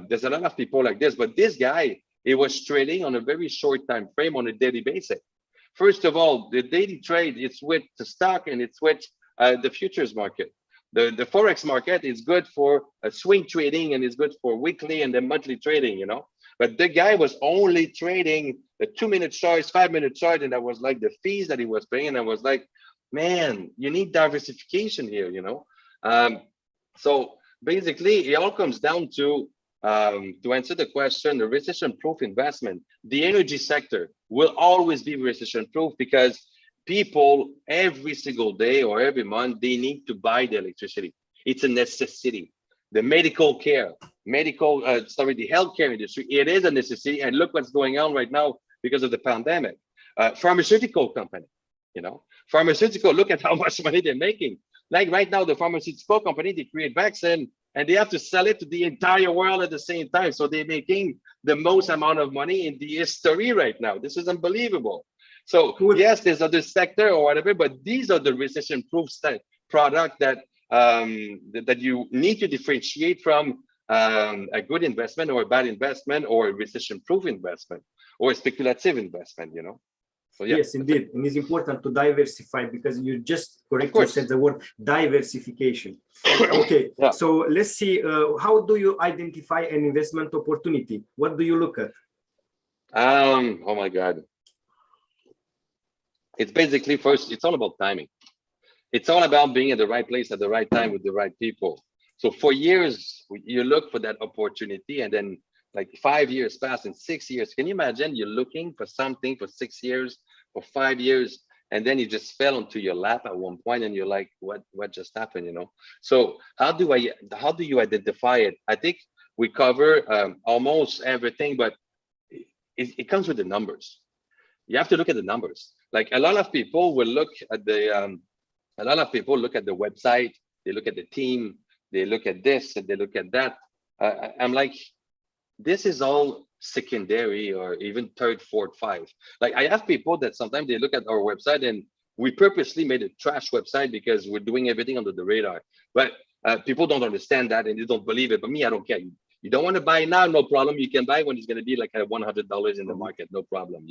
There's a lot of people like this, but this guy, he was trading on a very short time frame on a daily basis. First of all, the daily trade, it's with the stock and it's with the futures market. The Forex market is good for swing trading and it's good for weekly and then monthly trading, you know. But the guy was only trading the 2-minute charts, 5-minute chart, and that was like the fees that he was paying. And I was like, man, you need diversification here, you know. So basically, it all comes down to answer the question, the recession-proof investment, the energy sector will always be recession-proof because people every single day or every month, they need to buy the electricity. It's a necessity. The medical care, the healthcare industry, it is a necessity. And look what's going on right now because of the pandemic. Pharmaceutical company, pharmaceutical, look at how much money they're making. Like right now, the pharmaceutical company, they create vaccine and they have to sell it to the entire world at the same time. So they're making the most amount of money in the history right now. This is unbelievable. So yes, there's other sector or whatever, but these are the recession-proof product that that you need to differentiate from a good investment or a bad investment or a recession-proof investment or a speculative investment, So, yeah. Yes, indeed. And it's important to diversify because you just correctly said the word diversification. Okay, yeah. So let's see, how do you identify an investment opportunity? What do you look at? Oh my God. It's basically first, it's all about timing. It's all about being at the right place at the right time with the right people. So for years, you look for that opportunity and then like 5 years pass and 6 years. Can you imagine you're looking for something for 6 years or 5 years and then you just fell onto your lap at one point and you're like, what just happened, So how do you identify it? I think we cover almost everything, but it comes with the numbers. You have to look at the numbers. Like a lot of people will look at the website, they look at the team, they look at this and they look at that. I'm like, this is all secondary or even third, fourth, five. Like I have people that sometimes they look at our website and we purposely made a trash website because we're doing everything under the radar. But people don't understand that and they don't believe it. But me, I don't care. You don't want to buy now, no problem. You can buy when it's going to be like at $100 in the market, no problem.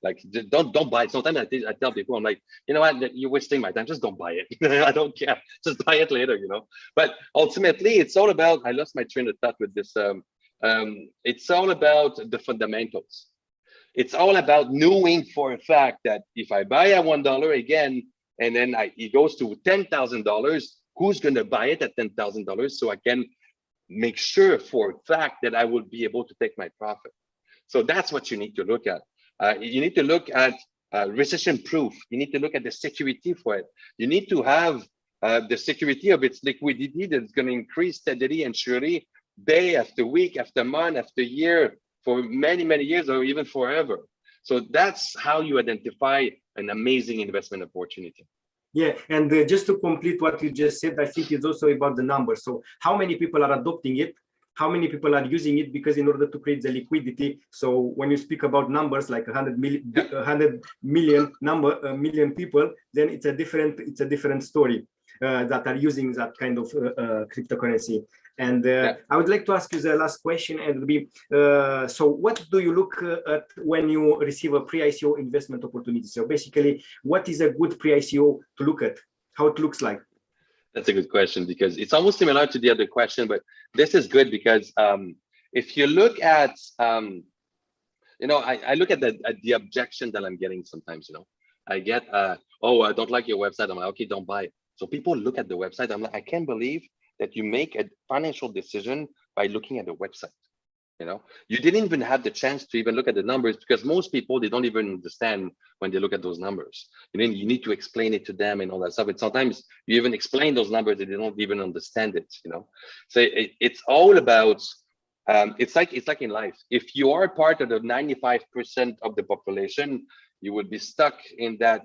Like don't buy it. Sometimes I tell people, I'm like, you know what, you're wasting my time. Just don't buy it. I don't care. Just buy it later. But ultimately, it's all about. I lost my train of thought with this. It's all about the fundamentals. It's all about knowing for a fact that if I buy at $1 again, and then it goes to $10,000, who's going to buy it at $10,000 so I can make sure for a fact that I will be able to take my profit. So that's what you need to look at. You need to look at recession-proof. You need to look at the security for it. You need to have the security of its liquidity that's going to increase steadily and surely day after week, after month, after year, for many, many years, or even forever. So that's how you identify an amazing investment opportunity. Yeah, and just to complete what you just said, I think it's also about the numbers. So how many people are adopting it? How many people are using it? Because in order to create the liquidity, so when you speak about numbers like 100 million people, then it's a different story that are using that kind of cryptocurrency. And I would like to ask you the last question, and it'll be, so what do you look at when you receive a pre-ICO investment opportunity? So basically, what is a good pre-ICO to look at? How it looks like? That's a good question because it's almost similar to the other question, but this is good because if you look at, I look at the objection that I'm getting sometimes, I get, oh, I don't like your website. I'm like, okay, don't buy it. So people look at the website. I'm like, I can't believe that you make a financial decision by looking at the website. You didn't even have the chance to even look at the numbers because most people, they don't even understand when they look at those numbers. You need to explain it to them and all that stuff. And sometimes you even explain those numbers and they don't even understand it. So it's all about, it's like in life. If you are part of the 95% of the population, you would be stuck in that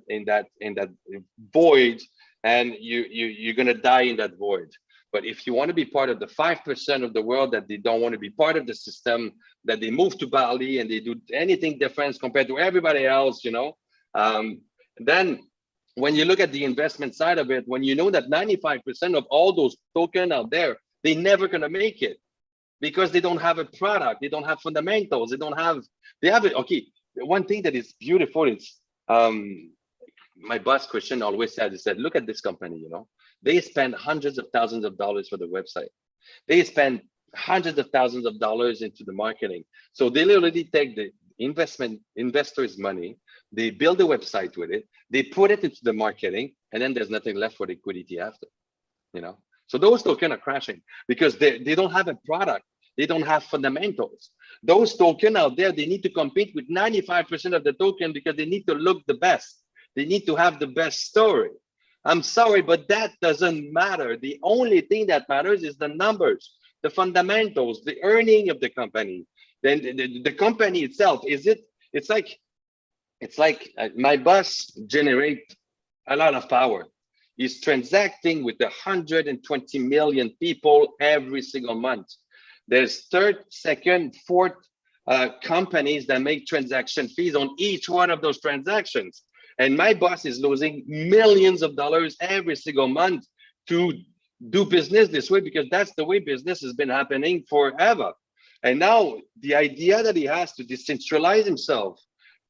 void, and you're gonna die in that void. But if you want to be part of the 5% of the world that they don't want to be part of the system, that they move to Bali and they do anything different compared to everybody else, then when you look at the investment side of it, when you know that 95% of all those tokens out there, they're never going to make it because they don't have a product, they don't have fundamentals, they have it. Okay, one thing that is beautiful is, my boss Christian always said, he said, look at this company, they spend hundreds of thousands of dollars for the website. They spend hundreds of thousands of dollars into the marketing. So they literally take the investors' money, they build a website with it, they put it into the marketing, and then there's nothing left for liquidity after, So those tokens are crashing because they don't have a product. They don't have fundamentals. Those tokens out there, they need to compete with 95% of the token because they need to look the best. They need to have the best story. I'm sorry, but that doesn't matter. The only thing that matters is the numbers, the fundamentals, the earning of the company. Then the company itself, it's like it's like my boss generate a lot of power. He's transacting with 120 million people every single month. There's third, second, fourth companies that make transaction fees on each one of those transactions. And my boss is losing millions of dollars every single month to do business this way, because that's the way business has been happening forever. And now the idea that he has to decentralize himself,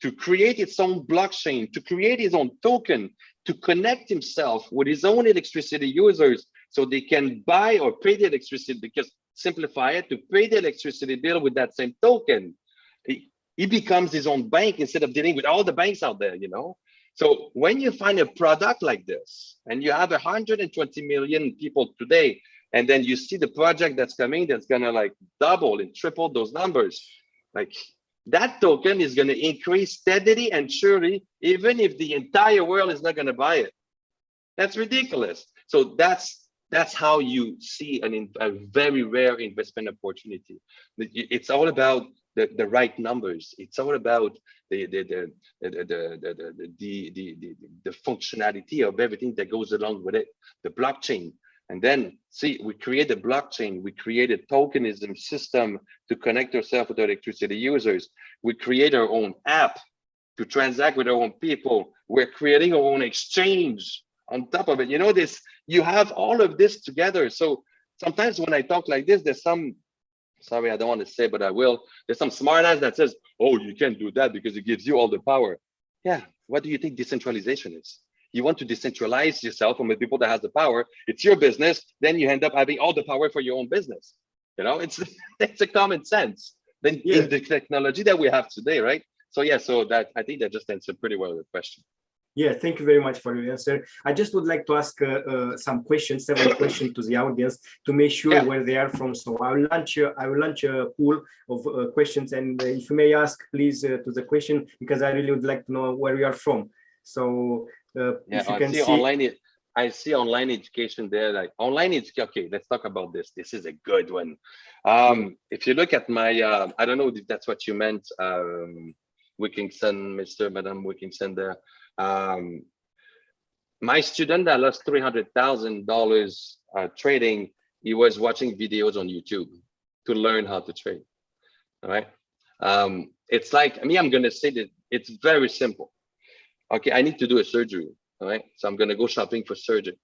to create its own blockchain, to create his own token, to connect himself with his own electricity users so they can buy or pay the electricity, because simplify it, to pay the electricity bill with that same token. He becomes his own bank instead of dealing with all the banks out there, you know? So when you find a product like this and you have 120 million people today, and then you see the project that's coming, that's gonna like double and triple those numbers, like that token is gonna increase steadily and surely, even if the entire world is not gonna buy it. That's ridiculous. So that's how you see a very rare investment opportunity. It's all about the right numbers. It's all about the functionality of everything that goes along with it, the blockchain. And then see, we create a blockchain, we create a tokenism system to connect ourselves with our electricity users. We create our own app to transact with our own people. We're creating our own exchange on top of it. You know, this, you have all of this together. So sometimes when I talk like this, there's some, sorry, I don't want to say, but I will. There's some smart ass that says, oh, you can't do that because it gives you all the power. Yeah, what do you think decentralization is? You want to decentralize yourself from the people that has the power. It's your business. Then you end up having all the power for your own business. You know, it's a common sense. Then in the technology that we have today, right? So yeah, so that, I think that just answered pretty well the question. Yeah, thank you very much for your answer. I just would like to ask some questions, several questions to the audience to make sure where they are from. So I will launch a pool of questions, and if you may ask, please, to the question, because I really would like to know where you are from. So if you can see online, I see online education there. Like online education. Okay, let's talk about this. This is a good one. If you look at my, I don't know if that's what you meant, Wickinson, Mr. Madam Wickinson there. My student that lost $300,000 trading, he was watching videos on YouTube to learn how to trade. All right. It's like me, I'm gonna say that it's very simple. Okay, I need to do a surgery. All right. So I'm gonna go shopping for surgery.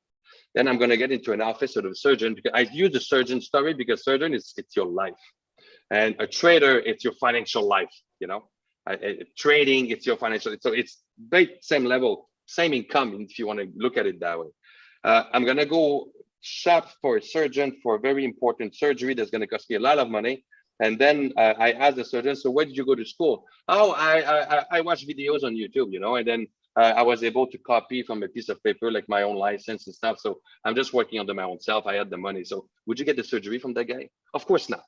Then I'm gonna get into an office of a surgeon, because I use the surgeon story because surgeon it's your life. And a trader, it's your financial life, you know. Trading, it's your financial, so it's very same level, same income, if you want to look at it that way. I'm gonna go shop for a surgeon for a very important surgery that's gonna cost me a lot of money. And then I asked the surgeon, so where did you go to school? Oh, I watched videos on YouTube, you know, and then I was able to copy from a piece of paper, like my own license and stuff. So I'm just working under my own self. I had the money. So would you get the surgery from that guy? Of course not.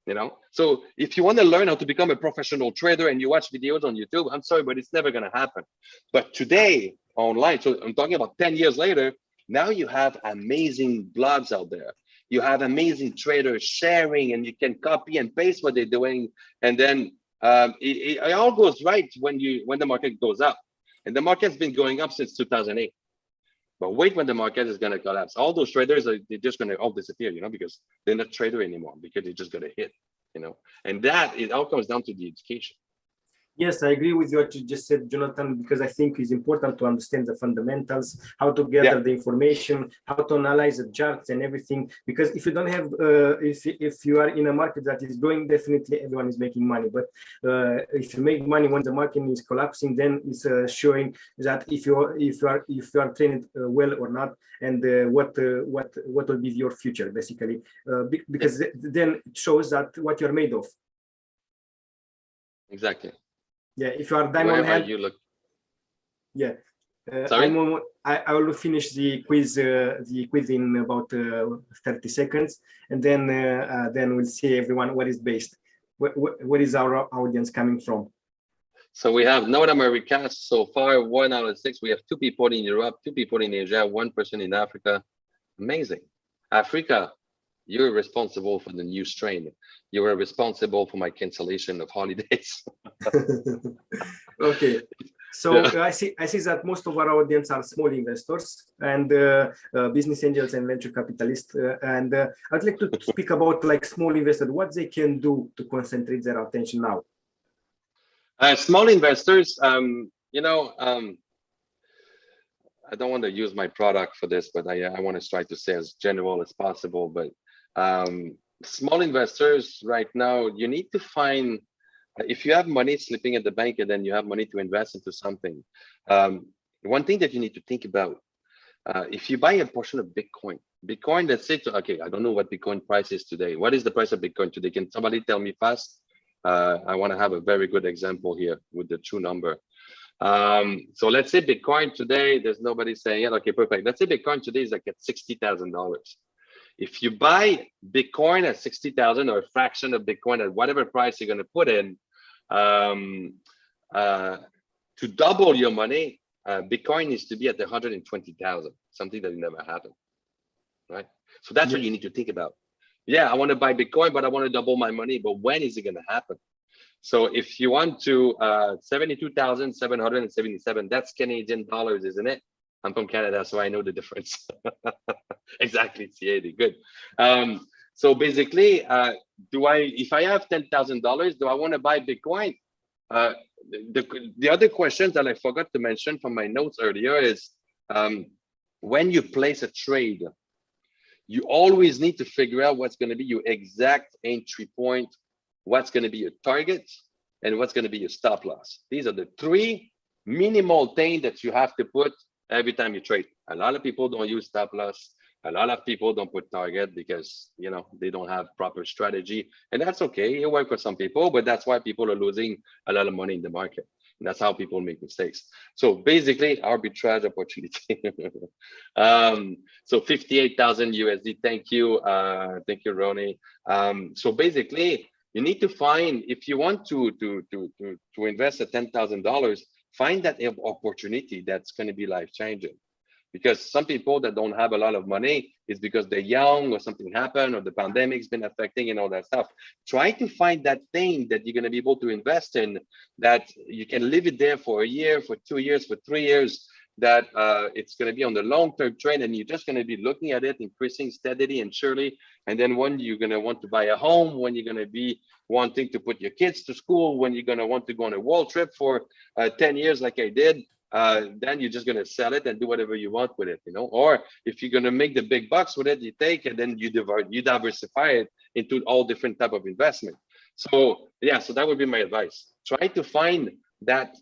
You know, so if you want to learn how to become a professional trader and you watch videos on YouTube, I'm sorry, but it's never going to happen. But today online, so I'm talking about 10 years later, now you have amazing blogs out there. You have amazing traders sharing, and you can copy and paste what they're doing. And then it all goes right when the market goes up. And the market's been going up since 2008. But wait when the market is going to collapse. All those traders, they're just going to all disappear, you know, because they're not trader anymore, because they're just going to hit, you know. And that, it all comes down to the education. Yes, I agree with what you just said, Jonathan, because I think it's important to understand the fundamentals, how to gather the information, how to analyze the charts and everything. Because if you don't have, if you are in a market that is growing, definitely everyone is making money. But if you make money when the market is collapsing, then it's showing that if you are trained well or not, and what will be your future, basically, because then it shows that what you're made of. Exactly. Yeah, if you are diamond head, you look. Yeah, Sorry? I will finish the quiz in about 30 seconds, and then we'll see everyone what is based. Where is our audience coming from? So we have North America so far, 1 out of 6. We have 2 people in Europe, 2 people in Asia, 1 person in Africa. Amazing. Africa, You're responsible for the new strain. You are responsible for my cancellation of holidays. Okay. So I see that most of our audience are small investors and business angels and venture capitalists. I'd like to speak about like small investors, what they can do to concentrate their attention now. Small investors, you know, I don't want to use my product for this, but I want to try to say as general as possible. But small investors right now, you need to find, if you have money slipping at the bank and then you have money to invest into something, one thing that you need to think about, if you buy a portion of Bitcoin, let's say, okay, I don't know what Bitcoin price is today. What is the price of Bitcoin today? Can somebody tell me fast? I want to have a very good example here with the true number. So let's say Bitcoin today, there's nobody saying it. Okay, perfect. Let's say Bitcoin today is like at $60,000. If you buy Bitcoin at 60,000 or a fraction of Bitcoin at whatever price you're going to put in, to double your money, Bitcoin needs to be at 120,000, something that never happened, right? So that's what you need to think about. Yeah, I want to buy Bitcoin, but I want to double my money. But when is it going to happen? So if you want to 72,777, that's Canadian dollars, isn't it? I'm from Canada, so I know the difference. Exactly, it's 80, good. So basically, if I have $10,000, do I want to buy Bitcoin? The other questions that I forgot to mention from my notes earlier is when you place a trade, you always need to figure out what's going to be your exact entry point, what's going to be your target, and what's going to be your stop loss. These are the three minimal things that you have to put every time you trade. A lot of people don't use stop loss. A lot of people don't put target because, you know, they don't have proper strategy, and that's okay. It works for some people, but that's why people are losing a lot of money in the market. And that's how people make mistakes. So basically, arbitrage opportunity. So 58,000 USD. Thank you, Ronnie. So basically, you need to find, if you want to invest at $10,000, find that opportunity that's going to be life changing. Because some people that don't have a lot of money is because they're young or something happened or the pandemic's been affecting and all that stuff. Try to find that thing that you're going to be able to invest in, that you can live it there for a year, for 2 years, for 3 years, that it's going to be on the long-term trend, and you're just going to be looking at it increasing steadily and surely. And then when you're going to want to buy a home, when you're going to be wanting to put your kids to school, when you're going to want to go on a world trip for 10 years like I did, then you're just going to sell it and do whatever you want with it, you know. Or if you're going to make the big bucks with it, you take it, then you diversify it into all different type of investment. So yeah, so that would be my advice. Try to find that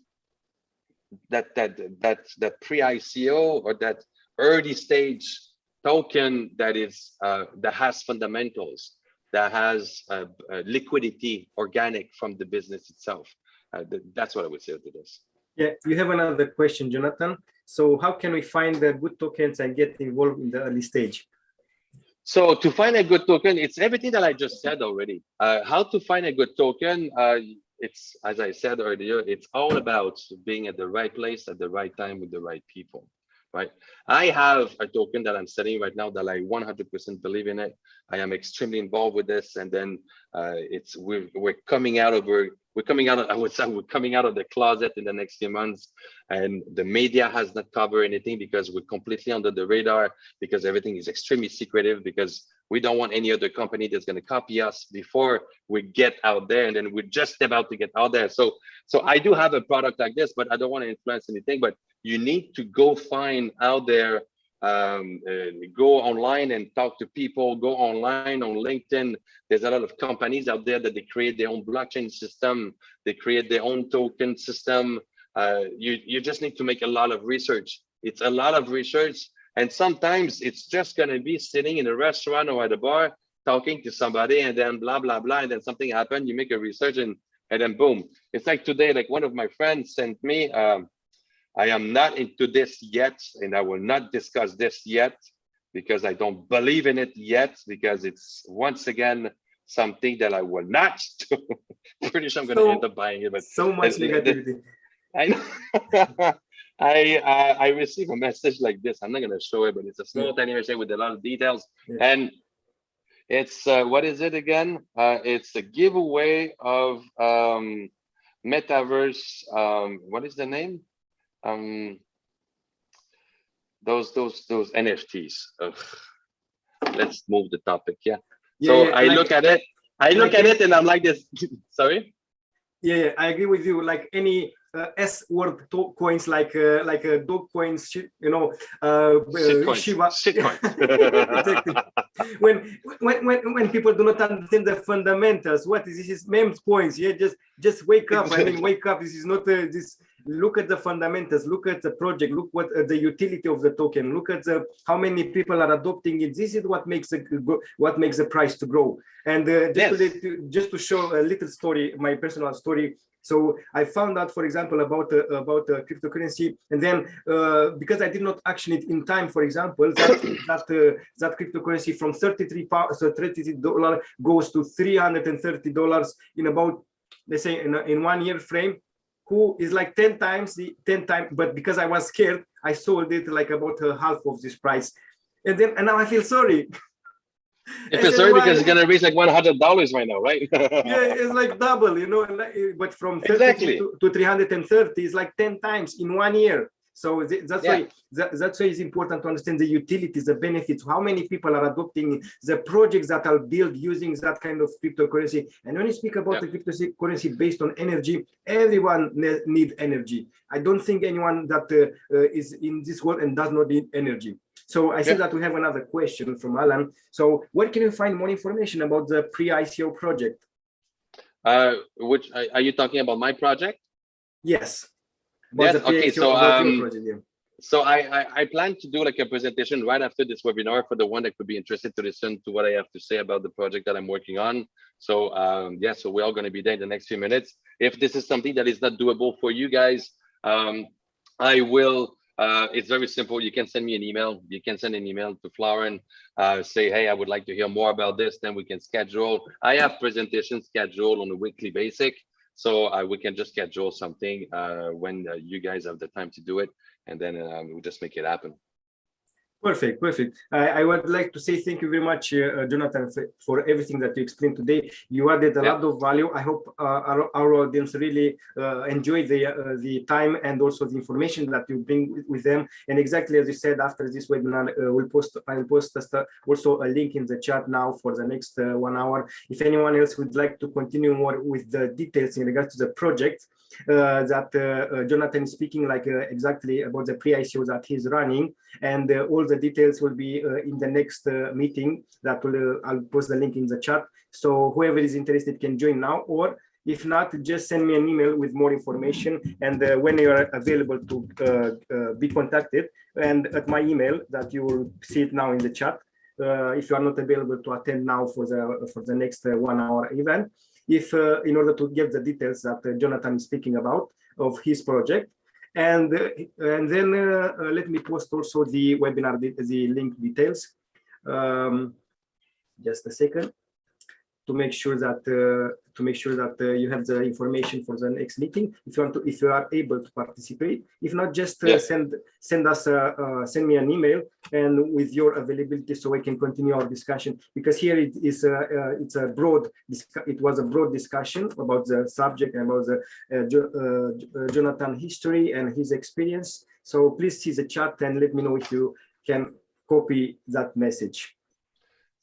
pre-ICO or that early stage token that is that has fundamentals, that has liquidity organic from the business itself. That's what I would say to this. Yeah, you have another question, Jonathan. So how can we find the good tokens and get involved in the early stage? So to find a good token, it's everything that I just said already. How to find a good token? It's, as I said earlier, it's all about being at the right place at the right time with the right people, right? I have a token that I'm selling right now that I 100% believe in it. I am extremely involved with this, and then we're coming out of I would say we're coming out of the closet in the next few months, and the media has not covered anything because we're completely under the radar, because everything is extremely secretive, because we don't want any other company that's going to copy us before we get out there, and then we're just about to get out there. So I do have a product like this, but I don't want to influence anything. But you need to go find out there, go online and talk to people, go online on LinkedIn. There's a lot of companies out there that they create their own blockchain system, they create their own token system. You just need to make a lot of research. It's a lot of research, and sometimes it's just going to be sitting in a restaurant or at a bar talking to somebody, and then blah blah blah, and then something happened, you make a research, and then boom. It's like today, like one of my friends sent me, I am not into this yet, and I will not discuss this yet because I don't believe in it yet, because it's once again something that I will not do. Pretty sure I'm going to end up buying it, but so much negativity. I know. I received a message like this. I'm not going to show it, but it's a small tiny message with a lot of details. Yeah. And It's what is it again? It's a giveaway of metaverse. What is the name? Those NFTs. Ugh. Let's move the topic. Yeah. So I like, look at it. I look at it and I'm like this. Sorry. Yeah, I agree with you. Like any S-word coins, like dog coins, you know, Shiba. Shit coins. Exactly. When people do not understand the fundamentals, what is this? Is meme coins? Yeah, just wake up. I mean, wake up. This is not this. Look at the fundamentals. Look at the project. Look what the utility of the token. Look at how many people are adopting it. This is what makes the price to grow. And just to show a little story, my personal story. So I found out, for example, about cryptocurrency, and then because I did not action it in time, for example, that cryptocurrency from $33 goes to $330 in about, let's say, in 1 year frame. Who is like 10 times, but because I was scared, I sold it like about half of this price, and now I feel sorry. You feel sorry because it's gonna reach like $100 right now, right? Yeah, it's like double, you know. But from 30 to 330 is like 10 times in 1 year. So that's why it's important to understand the utilities, the benefits, how many people are adopting the projects that are built using that kind of cryptocurrency. And when you speak about the cryptocurrency based on energy, everyone needs energy. I don't think anyone that is in this world and does not need energy. So I see that we have another question from Alan. So where can you find more information about the Pre-ICO project? Which are you talking about my project? Yes. Yes. Okay. So I plan to do like a presentation right after this webinar for the one that could be interested to listen to what I have to say about the project that I'm working on. So so we're all going to be there in the next few minutes. If this is something that is not doable for you guys, I will. It's very simple. You can send me an email. You can send an email to Florent, say, hey, I would like to hear more about this. Then we can schedule. I have presentations scheduled on a weekly basis. So we can just schedule something when you guys have the time to do it, and then we just make it happen. Perfect. I would like to say thank you very much, Jonathan, for everything that you explained today. You added a lot of value. I hope our audience really enjoy the time and also the information that you bring with them. And exactly as you said, after this webinar, I'll post also a link in the chat now for the next 1 hour. If anyone else would like to continue more with the details in regards to the project that Jonathan is speaking, like exactly about the pre-ICO that he's running, and all the details will be in the next meeting that will I'll post the link in the chat. So whoever is interested can join now, or if not, just send me an email with more information, and when you are available to be contacted, and at my email that you will see it now in the chat. If you are not available to attend now for the next 1 hour event, if in order to get the details that Jonathan is speaking about of his project, and then let me post also the webinar, the link details. Just a second, to make sure that you have the information for the next meeting. If you are able to participate. If not, just send me an email and with your availability, so we can continue our discussion. Because here it was a broad discussion about the subject and about the Jonathan history and his experience. So please see the chat and let me know if you can copy that message.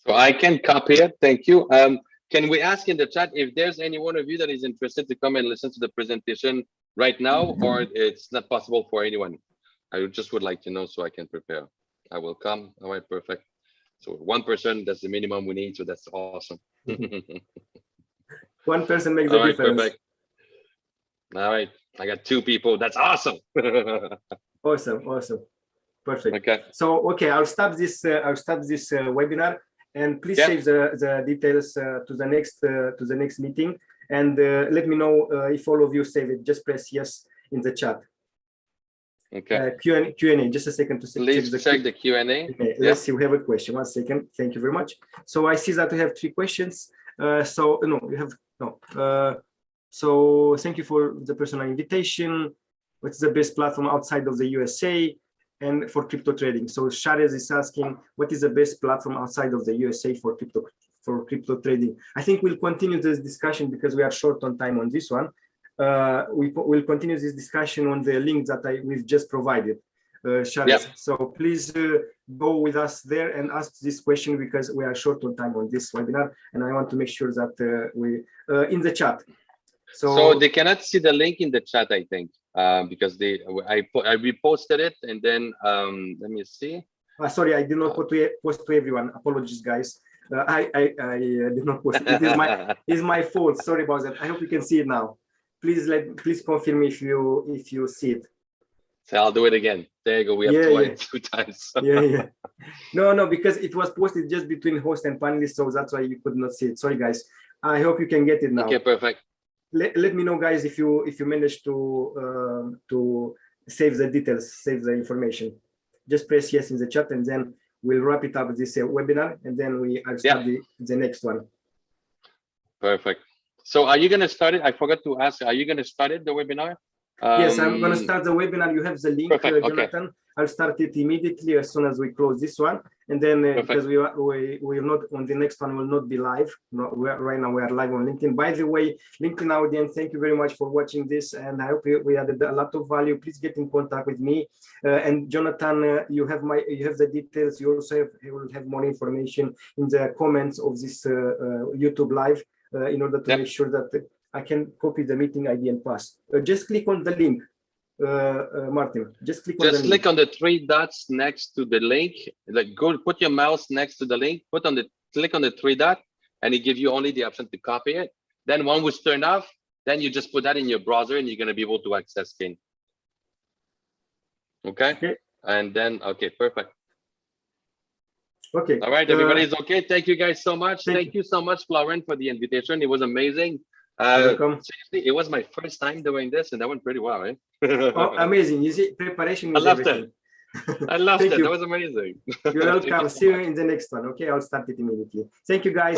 So I can copy it. Thank you. Can we ask in the chat if there's any one of you that is interested to come and listen to the presentation right now, or it's not possible for anyone? I just would like to know so I can prepare. I will come. All right, perfect. So 1 person, that's the minimum we need. So that's awesome. 1 person makes a difference. Perfect. All right, I got 2 people. That's awesome. Awesome. Perfect. Okay. So I'll stop this webinar. And please save the details to the next meeting, and let me know if all of you save it. Just press yes in the chat. Okay. Q&A. Just a second to check the Q&A. Okay, let's see. We have a question. 1 second. Thank you very much. So I see that we have 3 questions. So thank you for the personal invitation. What's the best platform outside of the USA? and for crypto trading. So Sharez is asking, what is the best platform outside of the USA for crypto trading? I think we'll continue this discussion because we are short on time on this one. We'll continue this discussion on the link that we've just provided, Sharez. Yep. So please go with us there and ask this question because we are short on time on this webinar, and I want to make sure that we in the chat. So they cannot see the link in the chat, I think, because I reposted it, and then let me see. Sorry, I did not post to everyone. Apologies, guys. I did not post it. It's my fault. Sorry about that. I hope you can see it now. Please confirm if you see it. So I'll do it again. There you go. We have two times. No, because it was posted just between host and panelists, so that's why you could not see it. Sorry, guys. I hope you can get it now. Okay, perfect. Let me know, guys, if you manage to save the details, save the information. Just press yes in the chat, and then we'll wrap it up this webinar, and then I'll start the next one. Perfect. So are you going to start it? I forgot to ask. Are you going to start it, the webinar? Yes, I'm going to start the webinar. You have the link, Jonathan. Okay. I'll start it immediately as soon as we close this one, and then because we will not on the next one will not be live. No, right now we are live on LinkedIn. By the way, LinkedIn audience, thank you very much for watching this, and I hope we added a lot of value. Please get in contact with me, and Jonathan. You have the details. You also will have more information in the comments of this YouTube live in order to make sure that I can copy the meeting ID and pass. Just click on the link. Martin, just click on the three dots next to the link. Like, go put your mouse next to the link, click on the three dot, and it gives you only the option to copy it. Then one was turned off, then you just put that in your browser and you're going to be able to access Kane. Okay. And then perfect. Okay. All right, everybody's okay. Thank you guys so much. Thank you so much, Florent, for the invitation. It was amazing. Seriously, it was my first time doing this, and that went pretty well, right? Oh, amazing. You see, preparation is everything. I loved it. That was amazing. You're welcome. See you in the next one. Okay, I'll start it immediately. Thank you, guys.